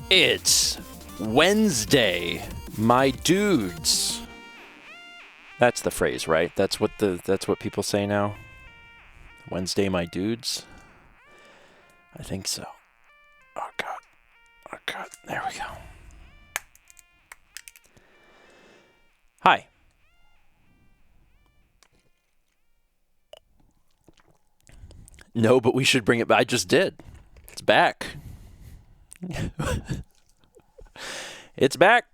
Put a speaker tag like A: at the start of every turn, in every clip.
A: It's Wednesday, my dudes. That's the phrase, right? That's what people say now. Wednesday, my dudes. I think so. Oh god. Oh god. There we go. Hi. No, but we should bring it back. I just did. It's back. It's back.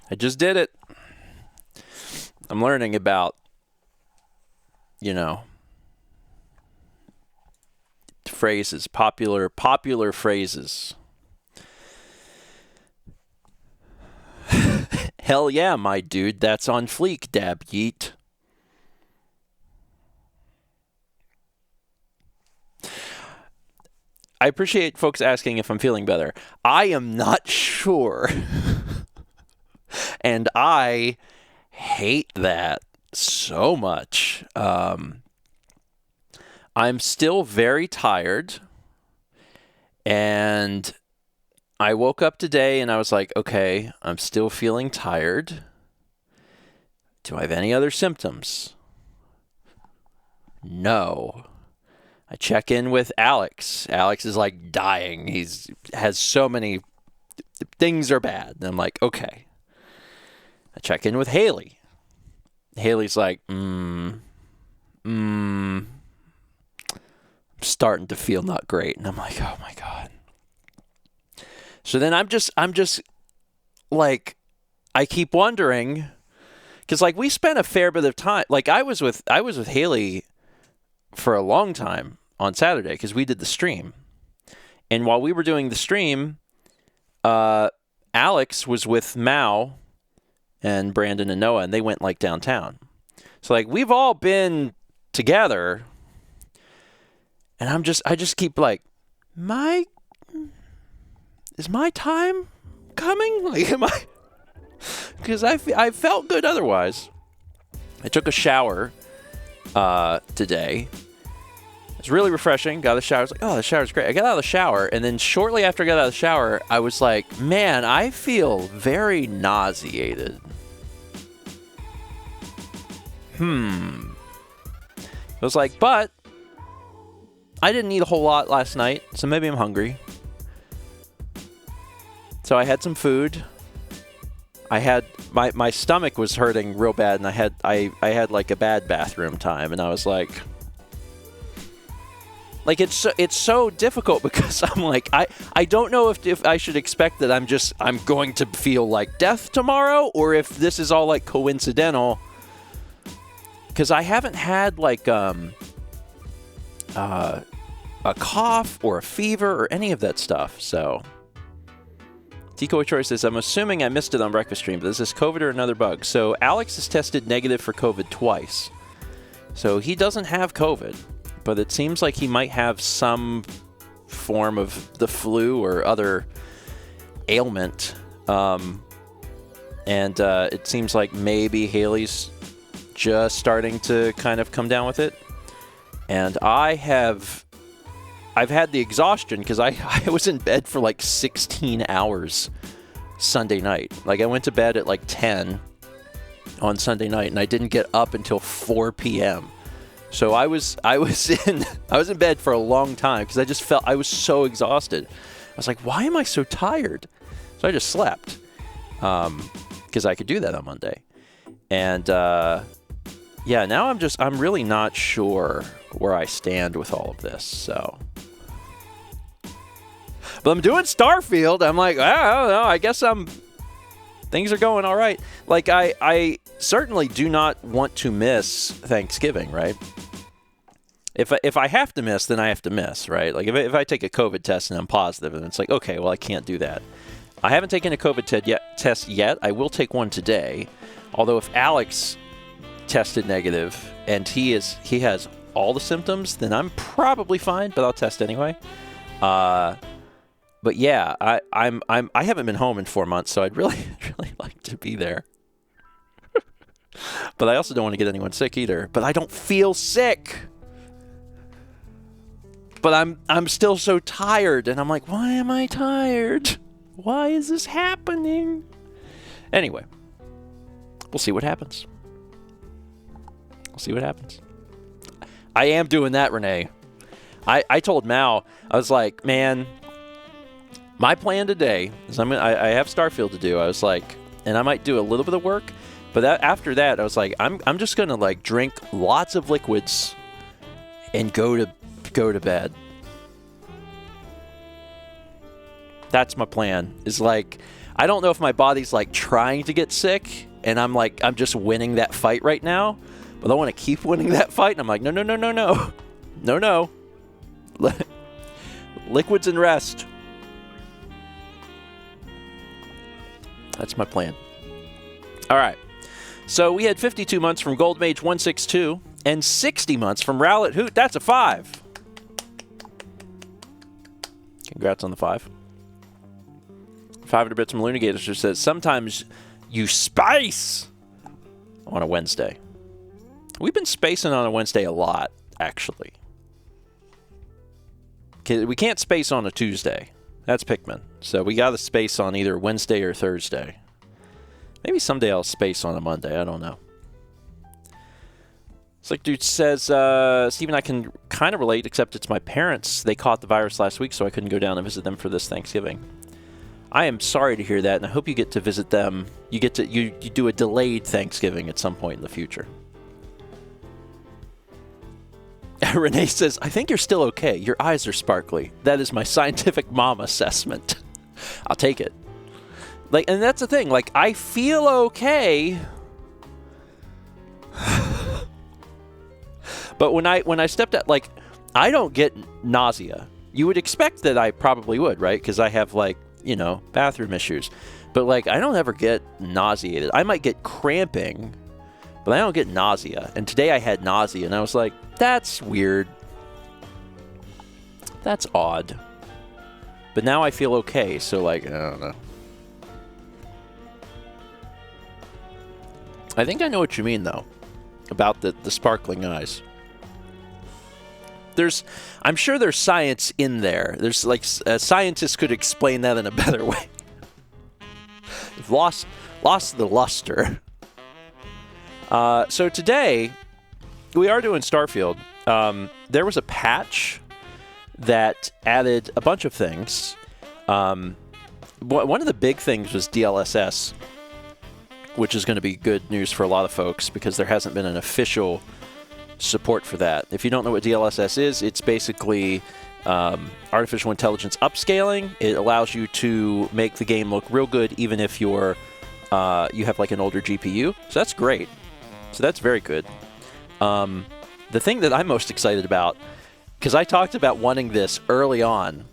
A: I just did it. I'm learning about, phrases, popular phrases. Hell yeah, my dude, that's on fleek, dab yeet. I appreciate folks asking if I'm feeling better. I am not sure. And I hate that so much. I'm still very tired. And I woke up today and I was like, okay, I'm still feeling tired. Do I have any other symptoms? No. I check in with Alex. Alex is like dying. Has so many things are bad. And I'm like, okay. I check in with Haley. Haley's like, I'm starting to feel not great. And I'm like, oh my God. So then I'm just like, I keep wondering, because like we spent a fair bit of time. Like I was with Haley for a long time on Saturday because we did the stream. And while we were doing the stream, Alex was with Mao and Brandon and Noah, and they went like downtown. So like we've all been together, and I just keep like, is my time coming? Like, am I? Because I felt good otherwise. I took a shower today. It's really refreshing. Got out of the shower. I was like, oh, the shower's great. I got out of the shower, and then shortly after I got out of the shower, I was like, man, I feel very nauseated. I was like, but I didn't eat a whole lot last night, so maybe I'm hungry. So I had some food. I had my stomach was hurting real bad, and I had like a bad bathroom time, and I was like it's so difficult because I'm like I don't know if I should expect that I'm going to feel like death tomorrow, or if this is all like coincidental, because I haven't had like a cough or a fever or any of that stuff. So Decoy Troy says, I'm assuming I missed it on breakfast stream, but is this COVID or another bug? So Alex has tested negative for COVID twice. So he doesn't have COVID, but it seems like he might have some form of the flu or other ailment. And it seems like maybe Haley's just starting to kind of come down with it. And I've had the exhaustion because I was in bed for like 16 hours Sunday night. Like I went to bed at like 10 on Sunday night, and I didn't get up until 4 p.m. So I was in bed for a long time because I just felt I was so exhausted. I was like, why am I so tired? So I just slept because I could do that on Monday. And yeah, now I'm really not sure where I stand with all of this. So. But I'm doing Starfield. I'm like, I don't know. I guess things are going all right. Like, I certainly do not want to miss Thanksgiving, right? If I have to miss, then I have to miss, right? Like, if I take a COVID test and I'm positive, and it's like, okay, well, I can't do that. I haven't taken a COVID test yet. I will take one today. Although if Alex tested negative and he has all the symptoms, then I'm probably fine, but I'll test anyway. But yeah, I haven't been home in 4 months, so I'd really like to be there. But I also don't want to get anyone sick either. But I don't feel sick. But I'm still so tired, and I'm like, why am I tired? Why is this happening? Anyway, we'll see what happens. We'll see what happens. I am doing that, Renee. I told Mal, I was like, man, my plan today is I have Starfield to do. I was like, and I might do a little bit of work, but after that, I was like, I'm just gonna like drink lots of liquids and go to bed. That's my plan. Is like, I don't know if my body's like trying to get sick, and I'm just winning that fight right now, but I want to keep winning that fight, and I'm like, no. Liquids and rest. That's my plan. All right. So we had 52 months from Goldmage 162 and 60 months from Rowlet Hoot. That's a 5. Congrats on the 5. 500 bits from Lunagators who says, sometimes you spice on a Wednesday. We've been spacing on a Wednesday a lot, actually. We can't space on a Tuesday. That's Pikmin. So we got to space on either Wednesday or Thursday. Maybe someday I'll space on a Monday. I don't know. It's like dude says, Steven, I can kind of relate, except it's my parents. They caught the virus last week, so I couldn't go down and visit them for this Thanksgiving. I am sorry to hear that, and I hope you get to visit them. You do a delayed Thanksgiving at some point in the future. Renee says, I think you're still okay. Your eyes are sparkly. That is my scientific mom assessment. I'll take it. Like, and that's the thing. Like, I feel okay. But when I stepped out, like, I don't get nausea. You would expect that I probably would, right? Because I have, like, bathroom issues. But, like, I don't ever get nauseated. I might get cramping, but I don't get nausea. And today I had nausea, and I was like, that's weird. That's odd. But now I feel okay, so, like, I don't know. I think I know what you mean, though, about the sparkling eyes. I'm sure there's science in there. There's, like, scientists could explain that in a better way. Lost the luster. So today, we are doing Starfield. There was a patch that added a bunch of things. One of the big things was DLSS, which is going to be good news for a lot of folks because there hasn't been an official support for that. If you don't know what DLSS is, it's basically artificial intelligence upscaling. It allows you to make the game look real good even if you have like an older GPU. So that's great. So that's very good. The thing that I'm most excited about, because I talked about wanting this early on,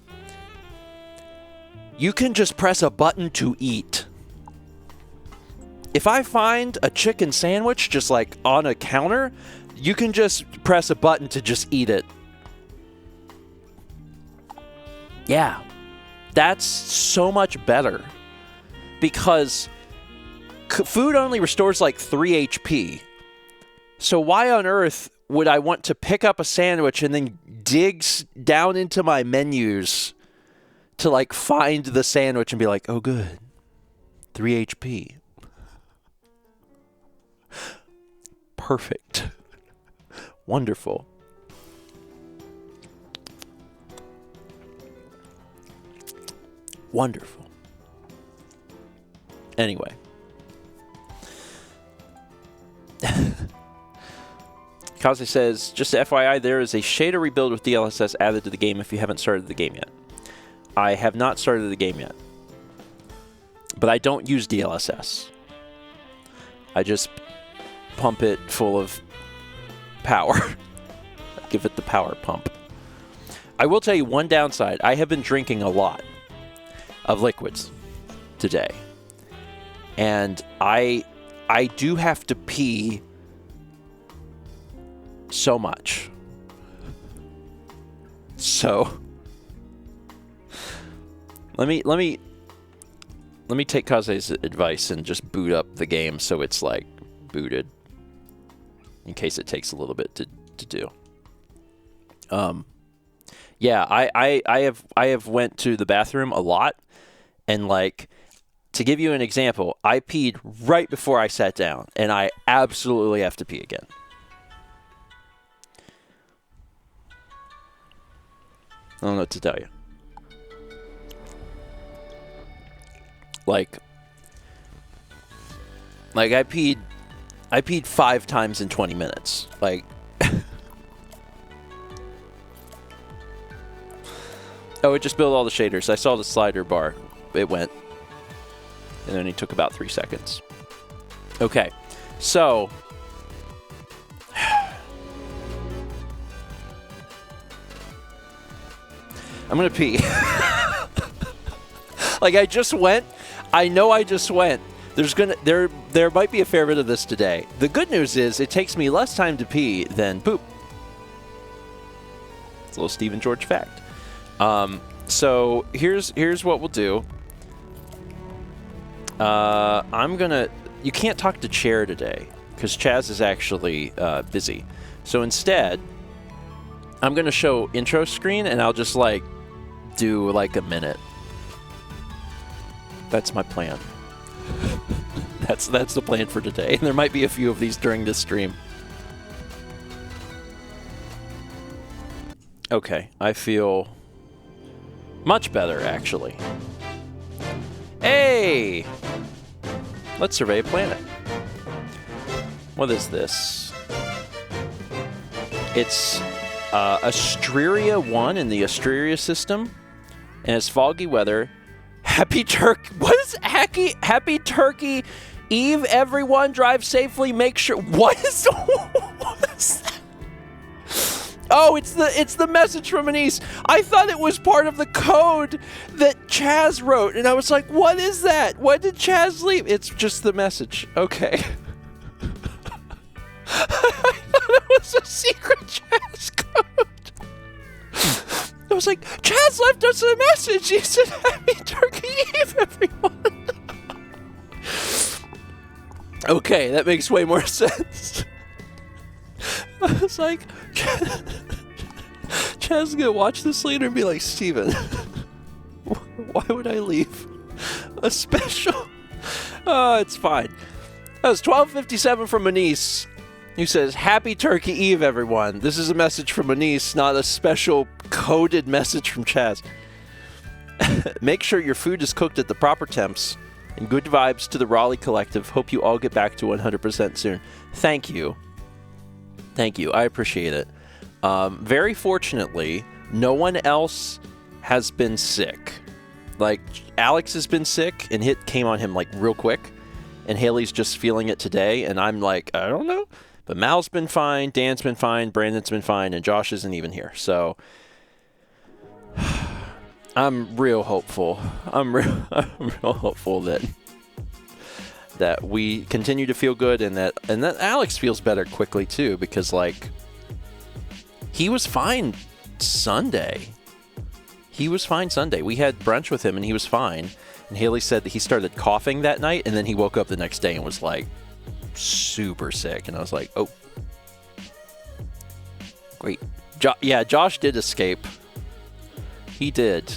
A: you can just press a button to eat. If I find a chicken sandwich just like on a counter, you can just press a button to just eat it. Yeah, that's so much better because food only restores like 3 HP. So why on earth would I want to pick up a sandwich and then dig down into my menus to like find the sandwich and be like, oh good, 3 HP. Perfect. Wonderful. Wonderful. Anyway. Kaze says, just FYI, there is a shader rebuild with DLSS added to the game if you haven't started the game yet. I have not started the game yet. But I don't use DLSS. I just pump it full of power. Give it the power pump. I will tell you one downside. I have been drinking a lot of liquids today. And I do have to pee so much. So let me take Kaze's advice and just boot up the game so it's like booted in case it takes a little bit to do. Yeah, I have went to the bathroom a lot, and like, to give you an example, I peed right before I sat down, and I absolutely have to pee again. I don't know what to tell you. Like I peed 5 times in 20 minutes. Like, oh, it just built all the shaders. I saw the slider bar. It went. And then it took about 3 seconds. Okay, so I'm gonna pee. Like, I just went. I know I just went. There might be a fair bit of this today. The good news is it takes me less time to pee than poop. It's a little Stephen George fact. So here's what we'll do. You can't talk to Chair today because Chaz is actually busy. So instead, I'm gonna show intro screen and I'll just like do like a minute. That's my plan. That's the plan for today. And there might be a few of these during this stream. Okay, I feel much better actually. Hey! Let's survey a planet. What is this? It's Asteria 1 in the Asteria system. And it's foggy weather. Happy What is Happy Turkey Eve, everyone. Drive safely. Make sure. What is that? Oh, it's the message from Anise. I thought it was part of the code that Chaz wrote, and I was like, what is that? What did Chaz leave? It's just the message. Okay. I thought it was a secret Chaz code. I was like, Chaz left us a message. He said, Happy Turkey Eve, everyone. Okay, that makes way more sense. I was like, Chaz is gonna watch this later and be like, Steven, why would I leave a special? Oh, it's fine. That was 12:57 from Anise, who says, Happy Turkey Eve, everyone. This is a message from Anise, not a special coded message from Chaz. Make sure your food is cooked at the proper temps. And good vibes to the Raleigh Collective. Hope you all get back to 100% soon. Thank you. Thank you. I appreciate it. Very fortunately, no one else has been sick. Like, Alex has been sick, and it came on him, like, real quick. And Haley's just feeling it today, and I'm like, I don't know. But Mal's been fine, Dan's been fine, Brandon's been fine, and Josh isn't even here. So, I'm real hopeful. I'm real hopeful that we continue to feel good, and that Alex feels better quickly too, because like he was fine Sunday. He was fine Sunday. We had brunch with him and he was fine. And Haley said that he started coughing that night, and then he woke up the next day and was like super sick. And I was like, oh, great. Yeah, Josh did escape. He did.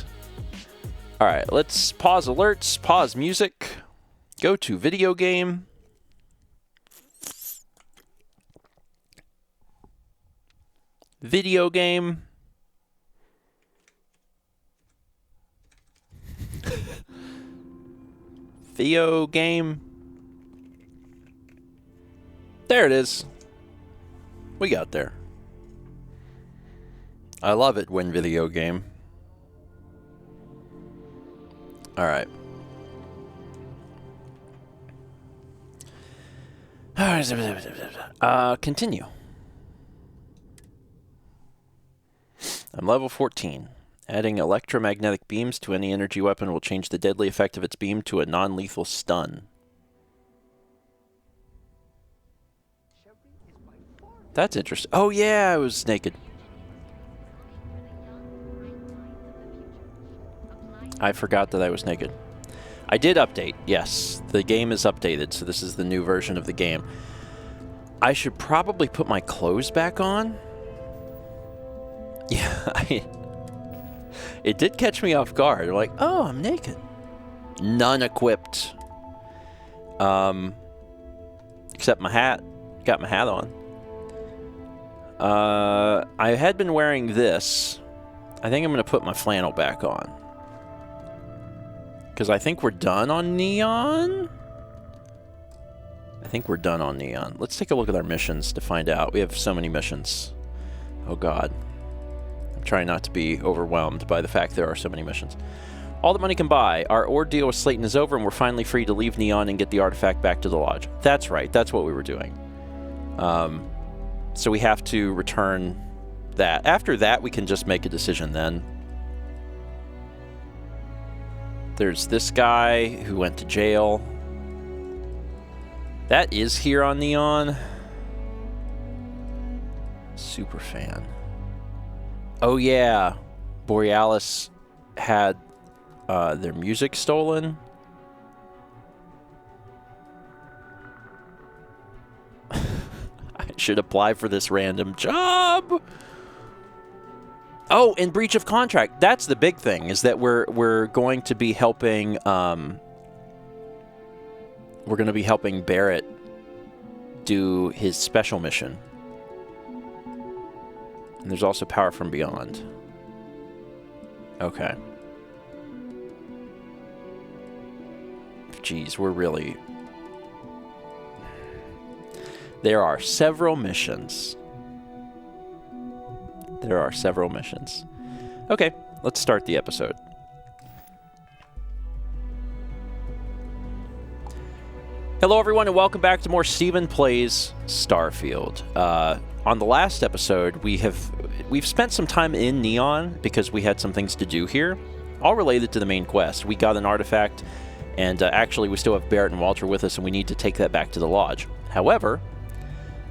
A: All right, let's pause alerts, pause music, go to video game. Video game. Video game. There it is. We got there. I love it when video game. All right. Continue. I'm level 14. Adding electromagnetic beams to any energy weapon will change the deadly effect of its beam to a non-lethal stun. That's interesting. Oh yeah, I was naked. I forgot that I was naked. I did update, yes. The game is updated, so this is the new version of the game. I should probably put my clothes back on. Yeah, It did catch me off guard. I'm like, oh, I'm naked. None equipped. Except my hat. Got my hat on. I had been wearing this. I think I'm going to put my flannel back on. Because I think we're done on Neon. I think we're done on Neon. Let's take a look at our missions to find out. We have so many missions. Oh, God. I'm trying not to be overwhelmed by the fact there are so many missions. All that money can buy. Our ordeal with Slayton is over, and we're finally free to leave Neon and get the artifact back to the lodge. That's right. That's what we were doing. So we have to return that. After that, we can just make a decision then. There's this guy who went to jail. That is here on Neon. Super fan. Oh yeah, Borealis had their music stolen. I should apply for this random job. Oh, and breach of contract. That's the big thing, is that we're going to be helping Barrett do his special mission. And there's also power from beyond. Okay. Jeez, we're really... There are several missions. There are several missions. Okay, let's start the episode. Hello everyone and welcome back to more Steven Plays Starfield. On the last episode, we've spent some time in Neon because we had some things to do here, all related to the main quest. We got an artifact, and actually we still have Barrett and Walter with us, and we need to take that back to the lodge. However,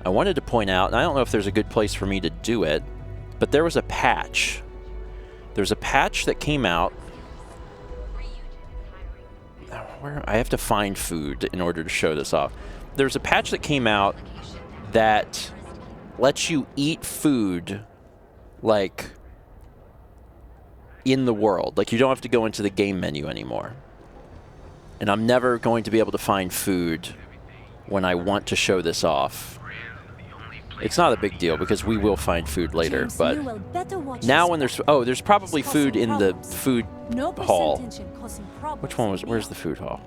A: I wanted to point out, and I don't know if there's a good place for me to do it, but there was a patch. There's a patch that came out. I have to find food in order to show this off. There's a patch that came out that lets you eat food, like, in the world. Like, you don't have to go into the game menu anymore. And I'm never going to be able to find food when I want to show this off. It's not a big deal because we will find food later, but now when there's probably food in the food hall. Which one was, where's the food hall?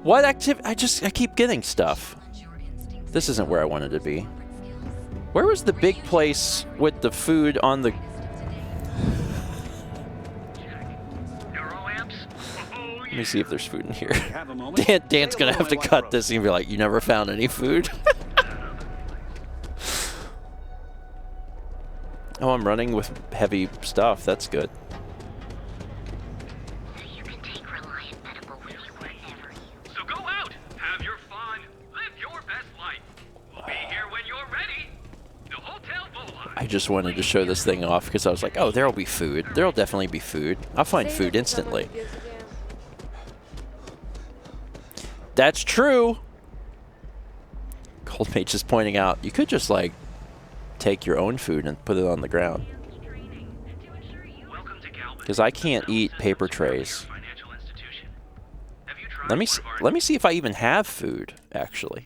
A: What I keep getting stuff. This isn't where I wanted to be. Where was the big place with the food on the... Let me see if there's food in here. Dan's gonna have to cut this and be like, you never found any food? Oh, I'm running with heavy stuff. That's good.
B: You can take Reliant Medical with you wherever you... So go out, have your fun, live your best life. We'll be here when you're ready. The Hotel Vola.
A: I just wanted to show this thing off because I was like, oh, there'll be food. There'll definitely be food. I'll find food instantly. That's true. Cold Mage is pointing out, you could just, like, take your own food and put it on the ground. Because I can't eat paper trays. Let me see if I even have food, actually.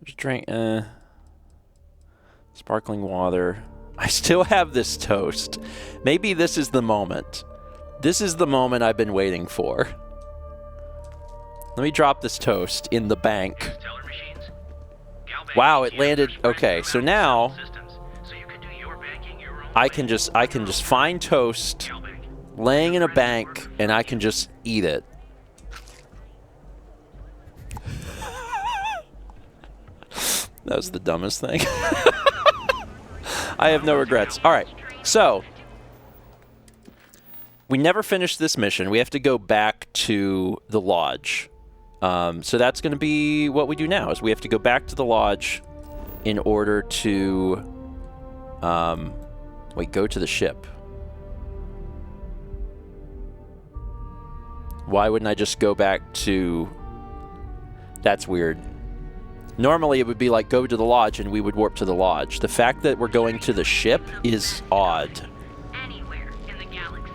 A: There's drink, sparkling water. I still have this toast. Maybe this is the moment. This is the moment I've been waiting for. Let me drop this toast in the bank. Wow, it landed. Okay, so now I can just find toast laying in a bank and I can just eat it. That was the dumbest thing. I have no regrets. All right, so we never finished this mission. We have to go back to the lodge. So that's going to be what we do now, is we have to go back to the lodge in order to, go to the ship. Why wouldn't I just go back to... That's weird. Normally it would be like go to the lodge and we would warp to the lodge. The fact that we're going to the ship is odd.
B: Anywhere in the galaxy.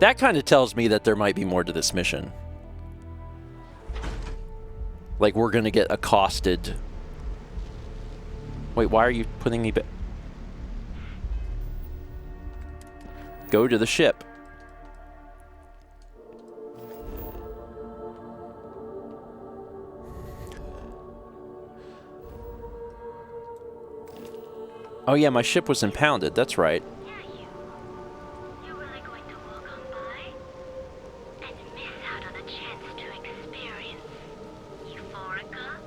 A: That kind of tells me that there might be more to this mission. Like we're going to get accosted. Wait, why are you putting me back? Go to the ship. Oh yeah, my ship was impounded. That's right.
B: Yeah, you're really going to walk on by and miss out on a chance to experience Euphorica?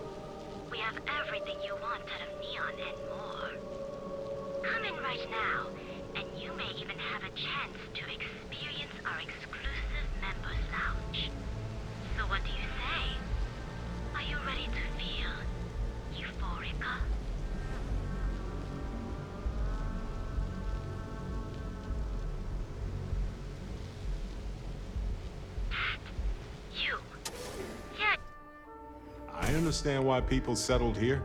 B: We have everything you want out of Neon and more. Come in right now, and you may even have a chance to experience our exclusive members lounge. So what do you say? Are you ready to feel Euphorica? You. Yeah.
C: I understand why people settled here,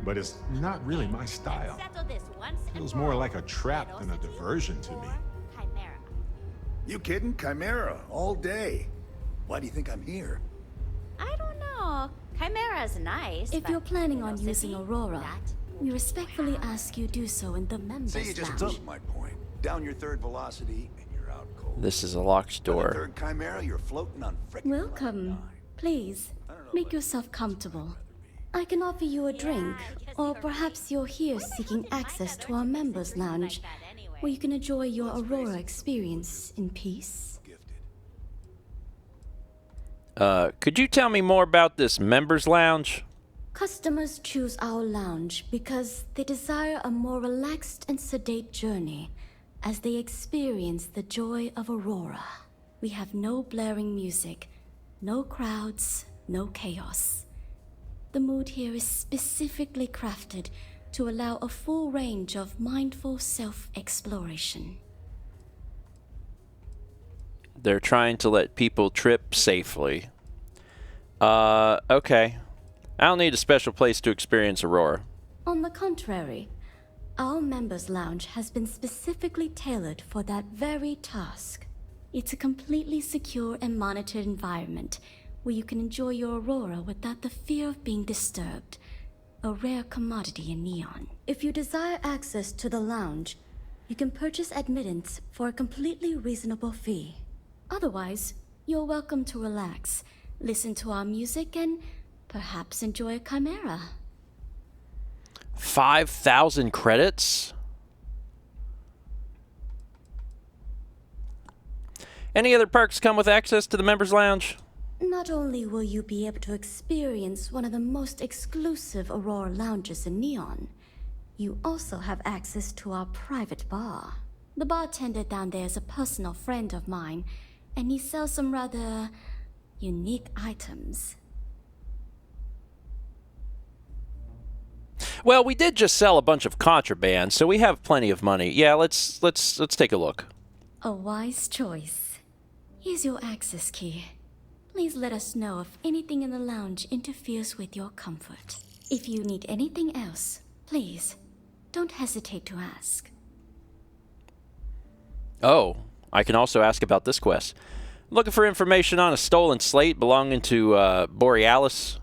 C: but it's not really my style.
D: Settle this once and
C: Feels
D: for
C: more
D: all.
C: like a trap than a
D: Curiosity
C: diversion to
D: or
C: me.
D: Chimera.
E: You kidding? Chimera, all day. Why do you think I'm here?
D: I don't know. Chimera's nice.
F: If
D: but
F: you're planning on
D: City,
F: using Aurora,
D: that
F: we respectfully ask you do so in the members
E: Say you just
F: lounge.
E: took my point. Down your third velocity and you're out cold.
A: This is a locked
E: By the
A: door.
E: third Chimera, you're floating on frickin'
F: Welcome.
E: cloud nine.
F: Please,
E: I don't know
F: make
E: about
F: yourself comfortable. I can offer you a drink, or perhaps you're here seeking access to our members lounge, where you can enjoy your Aurora experience in peace.
E: Gifted.
A: Could you tell me more about this members lounge?
F: Customers choose our lounge because they desire a more relaxed and sedate journey as they experience the joy of Aurora. We have no blaring music, no crowds, no chaos. The mood here is specifically crafted to allow a full range of mindful self-exploration.
A: They're trying to let people trip safely. Okay. I don't need a special place to experience Aurora.
F: On the contrary, our members' lounge has been specifically tailored for that very task. It's a completely secure and monitored environment where you can enjoy your Aurora without the fear of being disturbed, a rare commodity in Neon. If you desire access to the lounge, you can purchase admittance for a completely reasonable fee. Otherwise, you're welcome to relax, listen to our music, and perhaps enjoy a chimera.
A: 5,000 credits? Any other perks come with access to the members lounge?
F: Not only will you be able to experience one of the most exclusive Aurora lounges in Neon, you also have access to our private bar. The bartender down there is a personal friend of mine, and he sells some rather unique items.
A: Well, we did just sell a bunch of contraband, so we have plenty of money. Yeah, let's take a look.
F: A wise choice. Here's your access key. Please let us know if anything in the lounge interferes with your comfort. If you need anything else, please, don't hesitate to ask.
A: Oh, I can also ask about this quest. Looking for information on a stolen slate belonging to Borealis.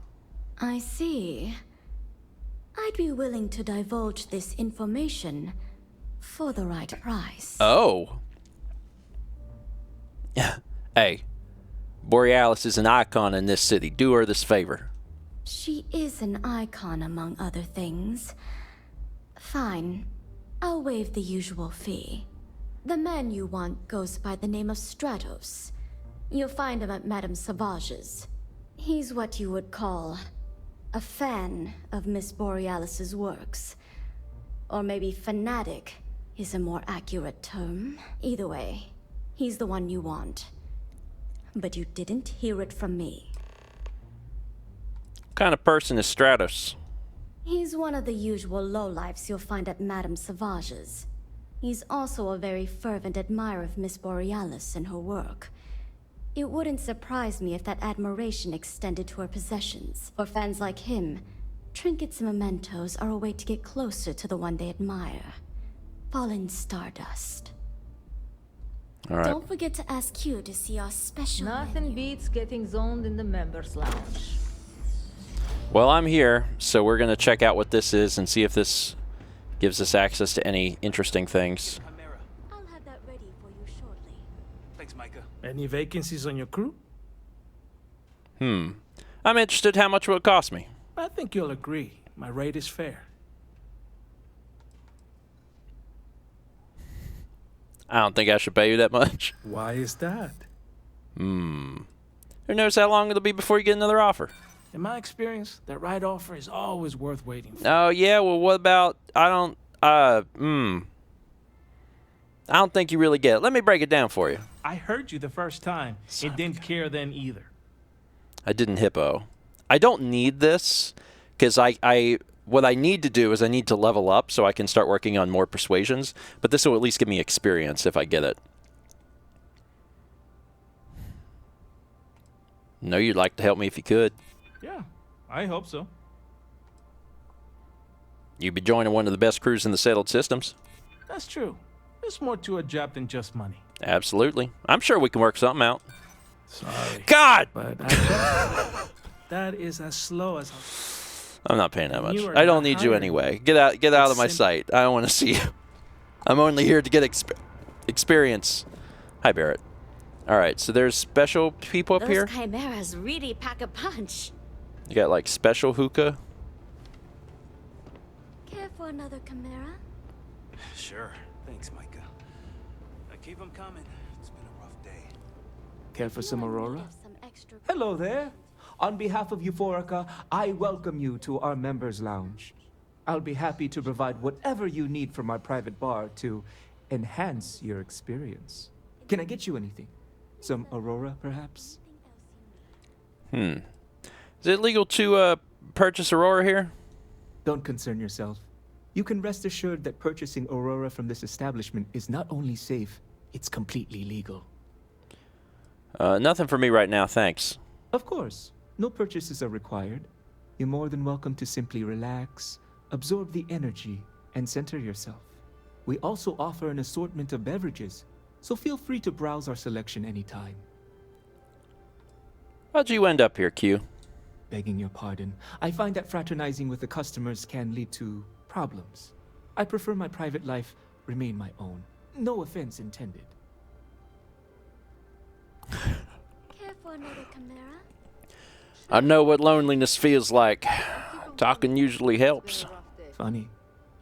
F: I see. I'd be willing to divulge this information for the right price.
A: Oh. Hey, Borealis is an icon in this city. Do her this favor.
F: She is an icon, among other things. Fine. I'll waive the usual fee. The man you want goes by the name of Stratos. You'll find him at Madame Sauvage's. He's what you would call a fan of Miss Borealis's works. Or maybe fanatic is a more accurate term. Either way, he's the one you want. But you didn't hear it from me.
A: What kind of person is Stratos?
F: He's one of the usual lowlifes you'll find at Madame Sauvage's. He's also a very fervent admirer of Miss Borealis and her work. It wouldn't surprise me if that admiration extended to her possessions. For fans like him, trinkets and mementos are a way to get closer to the one they admire. Fallen stardust.
A: All right.
F: Don't forget to ask Q to see our special
G: Nothing
F: menu.
G: beats getting zoned in the members' lounge.
A: Well, I'm here, so we're going to check out what this is and see if this gives us access to any interesting things.
F: I'll have that ready for you shortly.
H: Thanks, Micah.
I: Any vacancies on your crew?
A: I'm interested how much will it cost me?
I: I think you'll agree. My rate is fair.
A: I don't think I should pay you that much.
I: Why is that?
A: Who knows how long it'll be before you get another offer?
I: In my experience, the right offer is always worth waiting for.
A: Oh, yeah, well, what about, I don't think you really get it. Let me break it down for you.
I: I heard you the first time. It didn't care then either.
A: I didn't hippo. I don't need this, because what I need to do is I need to level up so I can start working on more persuasions, but this will at least give me experience if I get it. No, you'd like to help me if you could.
I: Yeah, I hope so.
A: You'd be joining one of the best crews in the settled systems.
I: That's true. There's more to a job than just money.
A: Absolutely. I'm sure we can work something out.
I: Sorry.
A: God!
I: But that is as slow as
A: I'm not paying that much.
I: You are
A: I don't
I: not
A: need you
I: hired.
A: anyway. Get out of my
I: It's
A: sight. I don't want to see you. I'm only here to get experience. Hi, Barrett. All right, so there's special people up
D: Those
A: here.
D: chimeras really pack a punch.
A: You got like special hookah.
F: Care for another chimera?
H: Sure. Thanks, Micah. Keep them coming. It's been a rough day.
J: Care for some Aurora?
F: Some extra
J: Hello there. On behalf of Euphorica, I welcome you to our members' lounge. I'll be happy to provide whatever you need from our private bar to enhance your experience. Can I get you anything? Some Aurora, perhaps?
A: Is it legal to purchase Aurora here?
J: Don't concern yourself. You can rest assured that purchasing Aurora from this establishment is not only safe, it's completely legal.
A: Nothing for me right now, thanks.
J: Of course, no purchases are required. You're more than welcome to simply relax, absorb the energy, and center yourself. We also offer an assortment of beverages, so feel free to browse our selection anytime.
A: How'd you end up here, Q?
J: Begging your pardon, I find that fraternizing with the customers can lead to problems. I prefer my private life remain my own. No offense intended.
F: Care for another chimera?
A: I know what loneliness feels like. Talking usually helps.
J: Funny.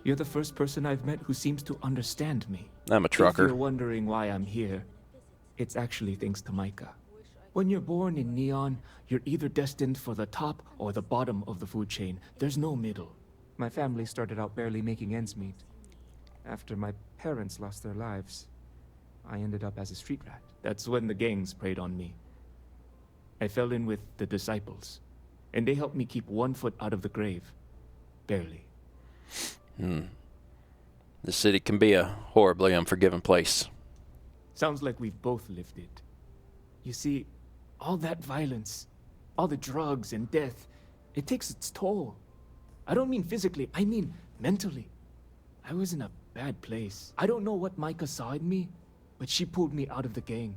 J: You're the first person I've met who seems to understand me.
A: I'm a
J: If
A: trucker.
J: you're wondering why I'm here, it's actually thanks to Micah. When you're born in Neon, you're either destined for the top or the bottom of the food chain. There's no middle. My family started out barely making ends meet. After my parents lost their lives, I ended up as a street rat. That's when the gangs preyed on me. I fell in with the disciples, and they helped me keep 1 foot out of the grave. Barely.
A: The city can be a horribly unforgiving place.
J: Sounds like we've both lived it. You see, all that violence, all the drugs and death, it takes its toll. I don't mean physically, I mean mentally. I was in a bad place. I don't know what Micah saw in me, but she pulled me out of the gang.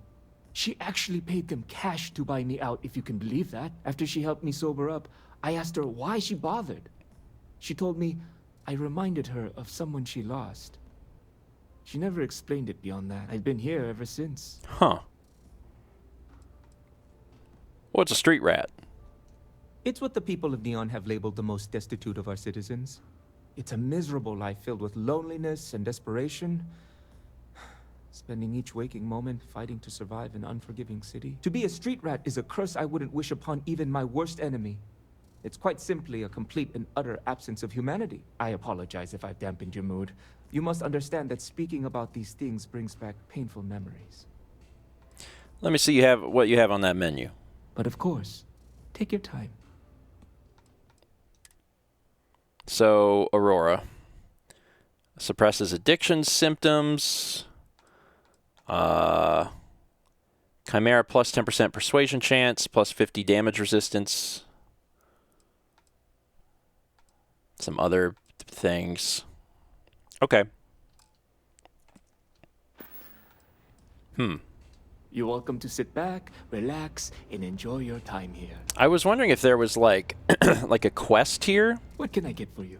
J: She actually paid them cash to buy me out, if you can believe that. After she helped me sober up, I asked her why she bothered. She told me I reminded her of someone she lost. She never explained it beyond that. I've been here ever since.
A: Huh. What's a street rat?
J: It's what the people of Neon have labeled the most destitute of our citizens. It's a miserable life filled with loneliness and desperation. Spending each waking moment fighting to survive an unforgiving city. To be a street rat is a curse I wouldn't wish upon even my worst enemy. It's quite simply a complete and utter absence of humanity. I apologize if I've dampened your mood. You must understand that speaking about these things brings back painful memories.
A: Let me see what you have on that menu.
J: But of course, take your time.
A: So, Aurora. Suppresses addiction symptoms. Chimera plus 10% persuasion chance, plus 50 damage resistance. Some other things. Okay.
J: You're welcome to sit back, relax, and enjoy your time here.
A: I was wondering if there was like like a quest here.
J: What can I get for you?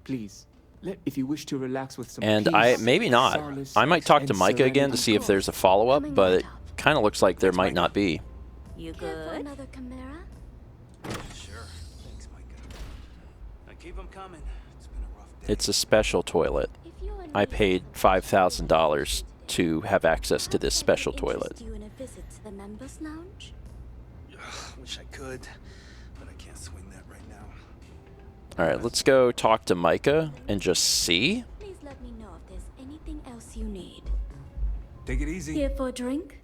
J: Please, if you wish to relax with some
A: And
J: peace,
A: maybe not.
J: solace,
A: I might talk to
J: and
A: Micah again to
J: serenity.
A: see if there's a follow-up, but it kind of looks like there might not be.
D: You
F: Care for
D: good?
F: another chimera?
H: Sure. Thanks, Micah. Now keep them coming. It's been a rough day.
A: It's a special toilet.
F: If you and
A: I
F: me
A: paid $5,000 to have access to this special toilet.
F: interest you in a visit to the members' lounge?
H: Wish I could, but I can't swing that right now.
A: All right, let's go talk to Micah and just see.
F: Please let me know if there's anything else you need.
H: Take it easy.
F: Here for a drink?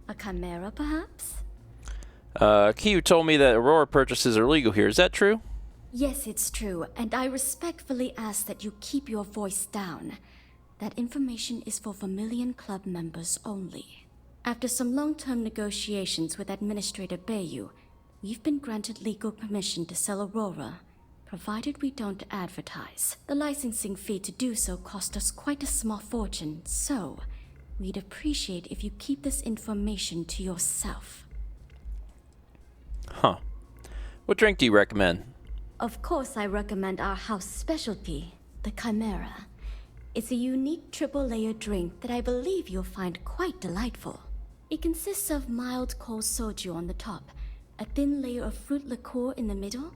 F: A chimera, perhaps?
A: Q told me that Aurora purchases are legal here. Is that true?
F: Yes, it's true, and I respectfully ask that you keep your voice down. That information is for Vermilion Club members only. After some long-term negotiations with Administrator Bayou, we've been granted legal permission to sell Aurora, provided we don't advertise. The licensing fee to do so cost us quite a small fortune, so we'd appreciate if you keep this information to yourself.
A: Huh. What drink do you recommend?
F: Of course, I recommend our house specialty, the Chimera. It's a unique triple-layer drink that I believe you'll find quite delightful. It consists of mild cold soju on the top, a thin layer of fruit liqueur in the middle,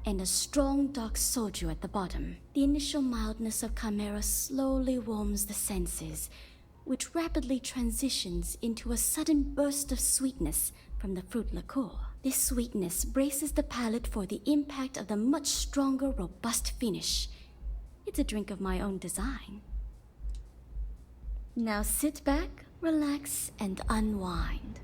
F: and a strong dark soju at the bottom. The initial mildness of Chimera slowly warms the senses, which rapidly transitions into a sudden burst of sweetness from the fruit liqueur. This sweetness braces the palate for the impact of the much stronger, robust finish. It's a drink of my own design. Now sit back, relax, and unwind.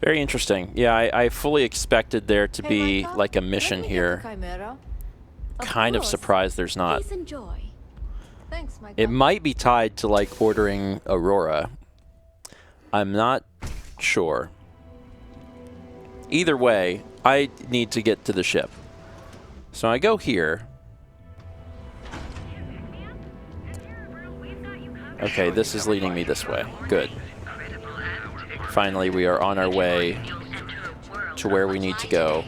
A: Very interesting. Yeah, I fully expected there to be
G: Micah,
A: like a
G: let
A: mission
G: me get
A: here.
G: the Chimera.
A: Kind of
G: course.
A: surprised there's not.
F: Please enjoy.
G: Thanks, Micah.
A: It might be tied to like ordering Aurora. I'm not sure. Either way, I need to get to the ship. So I go here. Okay, this is leading me this way. Good. Finally, we are on our way to where we need to go.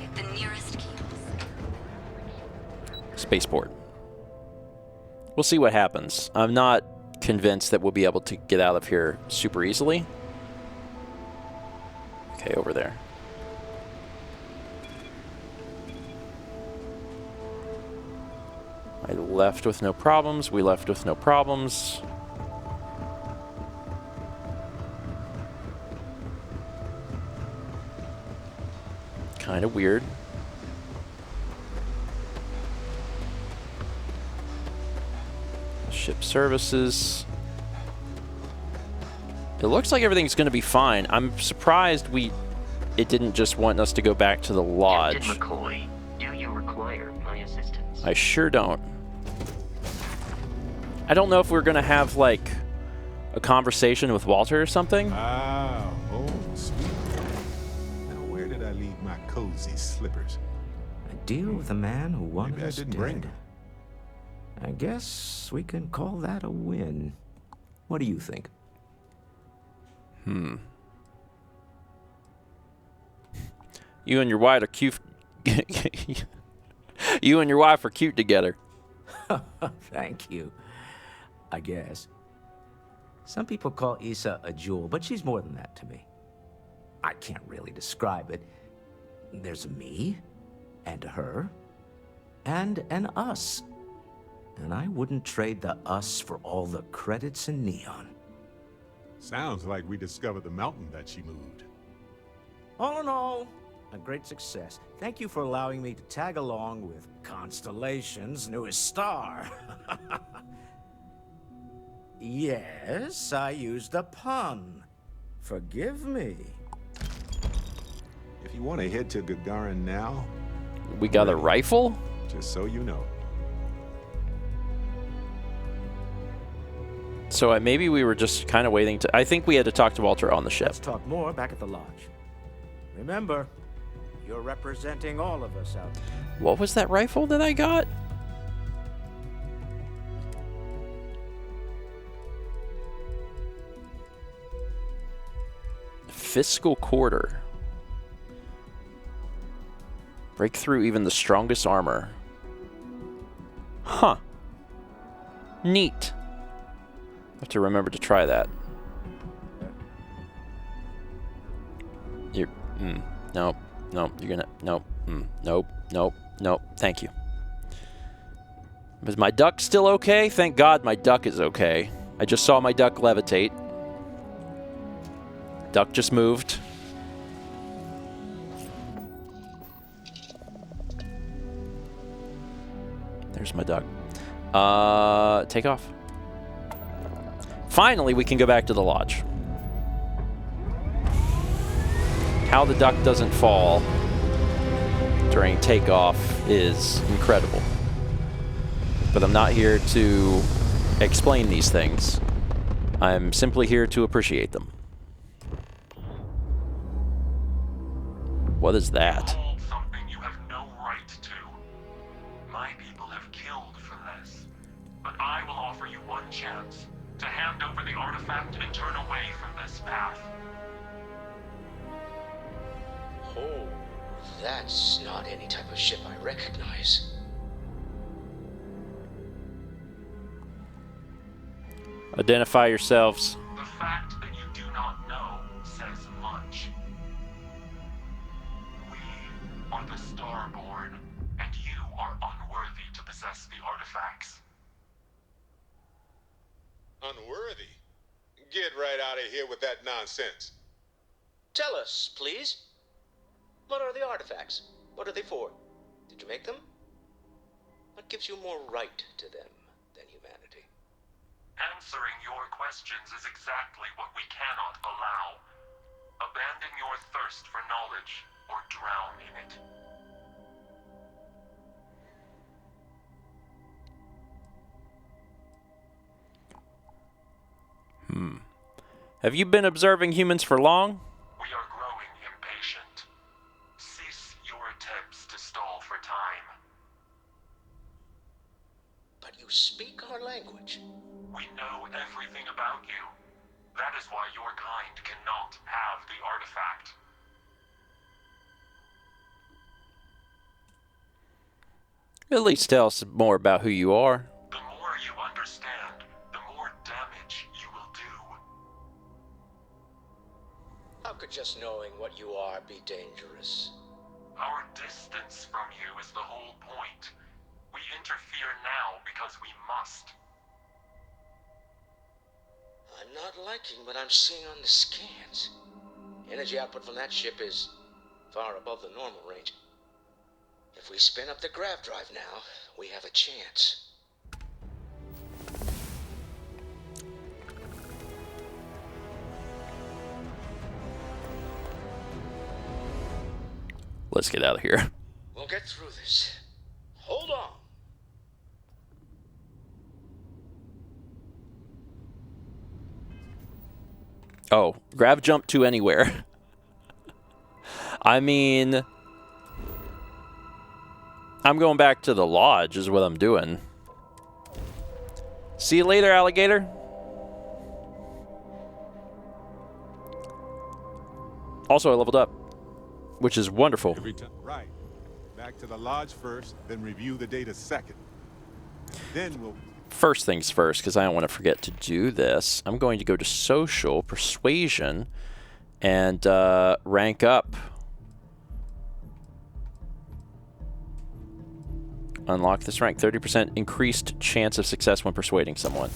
A: Spaceport. We'll see what happens. I'm not convinced that we'll be able to get out of here super easily. Okay, over there. I left with no problems. We left with no problems. Kind of weird. Ship services. It looks like everything's going to be fine. I'm surprised it didn't just want us to go back to the lodge.
K: Captain McCoy, do you require my assistance?
A: I sure don't. I don't know if we're going to have like a conversation with Walter or something.
C: Ah, oh, sweet. Now, where did I leave my cozy slippers?
K: A deal with a man who wanted
C: Maybe I
K: us
C: didn't bring
K: dead.
C: them.
K: I guess we can call that a win. What do you think?
A: You and your wife are cute. You and your wife are cute together.
K: Thank you. I guess. Some people call Issa a jewel, but she's more than that to me. I can't really describe it. There's a me, and a her, and an us. And I wouldn't trade the us for all the credits in Neon.
C: Sounds like we discovered the mountain that she moved.
K: All in all, a great success. Thank you for allowing me to tag along with Constellation's newest star. Yes, I used a pun. Forgive me.
C: If you want to head to Gagarin now,
A: We got a rifle?
C: just so you know.
A: So maybe we were just kind of waiting to... I think we had to talk to Walter on the ship.
J: Let's talk more back at the lodge. Remember, you're representing all of us out there.
A: What was that rifle that I got? Fiscal quarter. Break through even the strongest armor. Huh. Neat. Have to remember to try that. You're... nope. Nope. You're gonna... Nope. Nope. Nope. Nope. Thank you. Is my duck still okay? Thank God my duck is okay. I just saw my duck levitate. Duck just moved. There's my duck. Take off. Finally, we can go back to the lodge. How the duck doesn't fall during takeoff is incredible. But I'm not here to explain these things. I'm simply here to appreciate them. What is that?
L: Something you have no right to. My people have killed for this. But I will offer you one chance to hand over the artifact and turn away from this path.
M: Oh, that's not any type of ship I recognize.
A: Identify yourselves.
L: The fact that you do not know says much. We are the Starborn, and you are unworthy to possess the artifacts.
C: Unworthy? Get right out of here with that nonsense.
M: Tell us, please. What are the artifacts? What are they for? Did you make them? What gives you more right to them than humanity?
L: Answering your questions is exactly what we cannot allow. Abandon your thirst for knowledge, or drown in it.
A: Have you been observing humans for long?
L: We are growing impatient. Cease your attempts to stall for time.
M: But you speak our language.
L: We know everything about you. That is why your kind cannot have the artifact.
A: At least tell us more about who you are.
L: The more you understand, the more damage you will do.
M: How could just knowing what you are be dangerous?
L: Our distance from you is the whole point. We interfere now because we must.
M: I'm not liking what I'm seeing on the scans. Energy output from that ship is far above the normal range. If we spin up the grav drive now, we have a chance.
A: Let's get out of here.
M: We'll get through this. Hold on.
A: Oh, grab jump to anywhere. I mean, I'm going back to the lodge is what I'm doing. See you later, alligator. Also, I leveled up, which is wonderful.
C: Right. Back to the lodge first, then review the data second. Then we'll...
A: First things first, because I don't want to forget to do this. I'm going to go to social, persuasion, and rank up. Unlock this rank. 30% increased chance of success when persuading someone.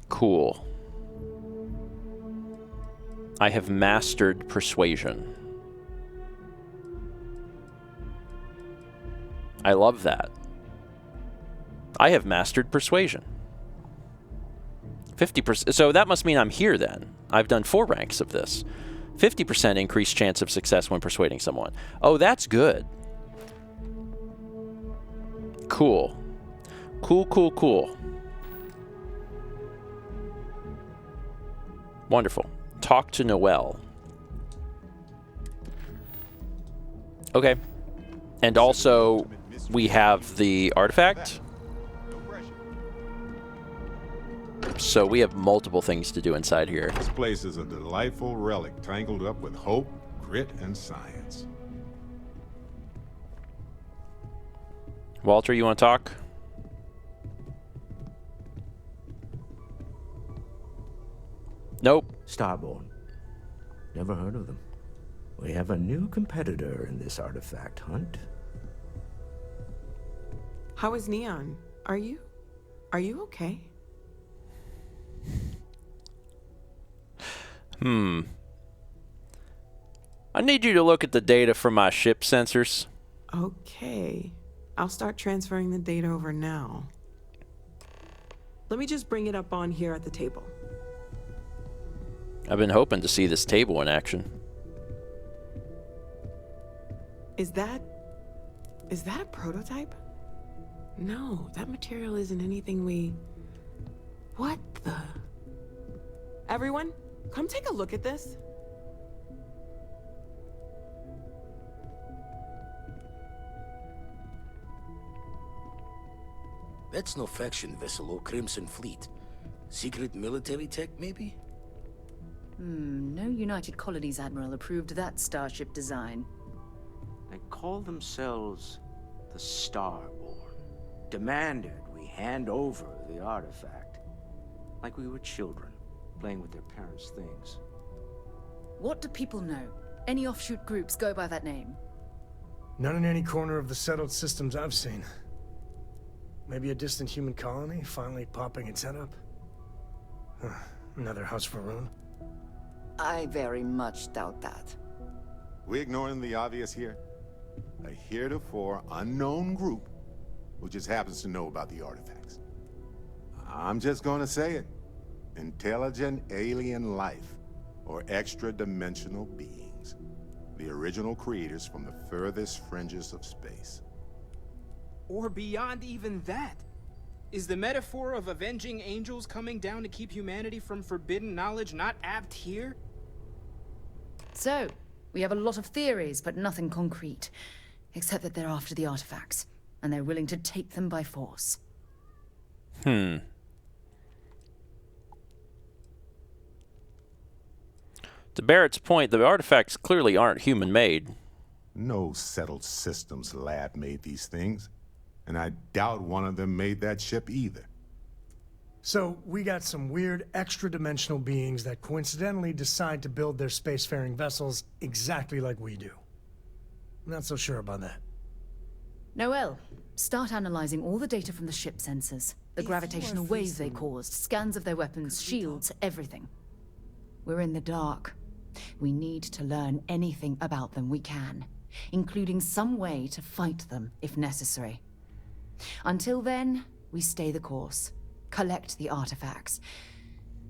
A: Cool. I have mastered persuasion. I love that. I have mastered persuasion. 50%. So that must mean I'm here then. I've done 4 ranks of this. 50% increased chance of success when persuading someone. Oh, that's good. Cool. Cool, cool, cool. Wonderful. Talk to Noel. Okay. And also, we have the artifact. So we have multiple things to do inside here.
C: This place is a delightful relic tangled up with hope, grit, and science.
A: Walter, you want to talk? Nope.
K: Starborn. Never heard of them. We have a new competitor in this artifact hunt.
N: How is Neon? Are you okay?
A: I need you to look at the data from my ship sensors.
N: Okay. I'll start transferring the data over now. Let me just bring it up on here at the table.
A: I've been hoping to see this table in action.
N: Is that a prototype? No, that material isn't anything we... What the... Everyone, come take a look at this.
M: That's no faction vessel or Crimson Fleet. Secret military tech, maybe?
O: No United Colonies Admiral approved that starship design.
K: They call themselves the Starborn. Demanded we hand over the artifact. Like we were children, playing with their parents' things.
O: What do people know? Any offshoot groups go by that name?
I: None in any corner of the settled systems I've seen. Maybe a distant human colony finally popping its head up? Another house for Rune?
O: I very much doubt that.
C: We ignoring the obvious here? A heretofore unknown group who just happens to know about the artifacts. I'm just gonna say it. Intelligent alien life, or extra-dimensional beings. The original creators from the furthest fringes of space.
P: Or beyond even that. Is the metaphor of avenging angels coming down to keep humanity from forbidden knowledge not apt here?
O: So, we have a lot of theories, but nothing concrete. Except that they're after the artifacts, and they're willing to take them by force.
A: To Barrett's point, the artifacts clearly aren't human-made.
C: No settled systems lab made these things. And I doubt one of them made that ship either.
I: So, we got some weird extra-dimensional beings that coincidentally decide to build their spacefaring vessels exactly like we do. Not so sure about that.
O: Noel, start analyzing all the data from the ship sensors. The gravitational waves they caused, scans of their weapons, shields, everything. We're in the dark. We need to learn anything about them we can, including some way to fight them if necessary. Until then, we stay the course, collect the artifacts.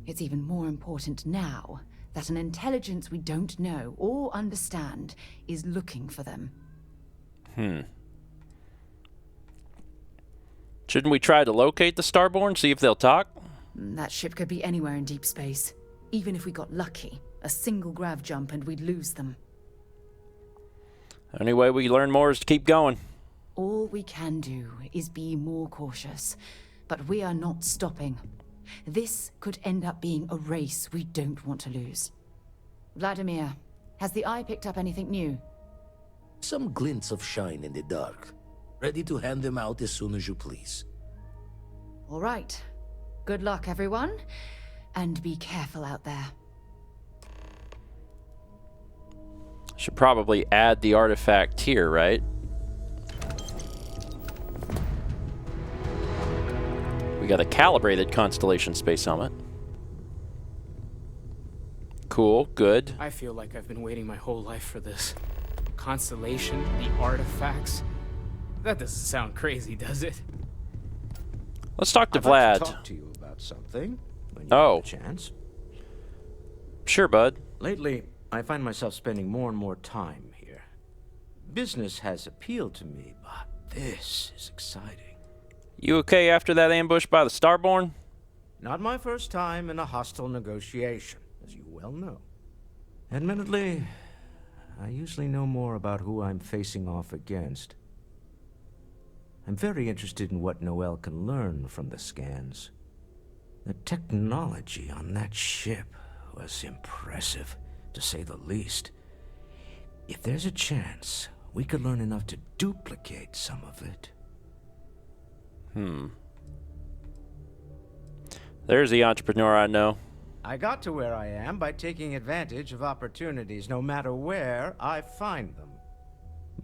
O: It's even more important now that an intelligence we don't know or understand is looking for them.
A: Shouldn't we try to locate the Starborn, see if they'll talk?
O: That ship could be anywhere in deep space. Even if we got lucky, a single grav jump and we'd lose them.
A: Only way we learn more is to keep going.
O: All we can do is be more cautious, but we are not stopping. This could end up being a race we don't want to lose. Vladimir, has the Eye picked up anything new?
M: Some glints of shine in the dark. Ready to hand them out as soon as you please.
O: All right. Good luck, everyone. And be careful out there.
A: Should probably add the artifact here, right? We got a calibrated Constellation space helmet. Cool, good.
P: I feel like I've been waiting my whole life for this. Constellation, the artifacts. That doesn't sound crazy, does it?
A: Let's talk to
K: I'd
A: Vlad.
K: like to talk to you about something when you have a chance.
A: Sure, bud.
K: Lately, I find myself spending more and more time here. Business has appealed to me, but this is exciting.
A: You okay after that ambush by the Starborn?
K: Not my first time in a hostile negotiation. as you well know. Admittedly, I usually know more about who I'm facing off against. I'm very interested in what Noel can learn from the scans. The technology on that ship was impressive, to say the least. If there's a chance, we could learn enough to duplicate some of it.
A: There's the entrepreneur I know.
K: I got to where I am by taking advantage of opportunities, no matter where I find them.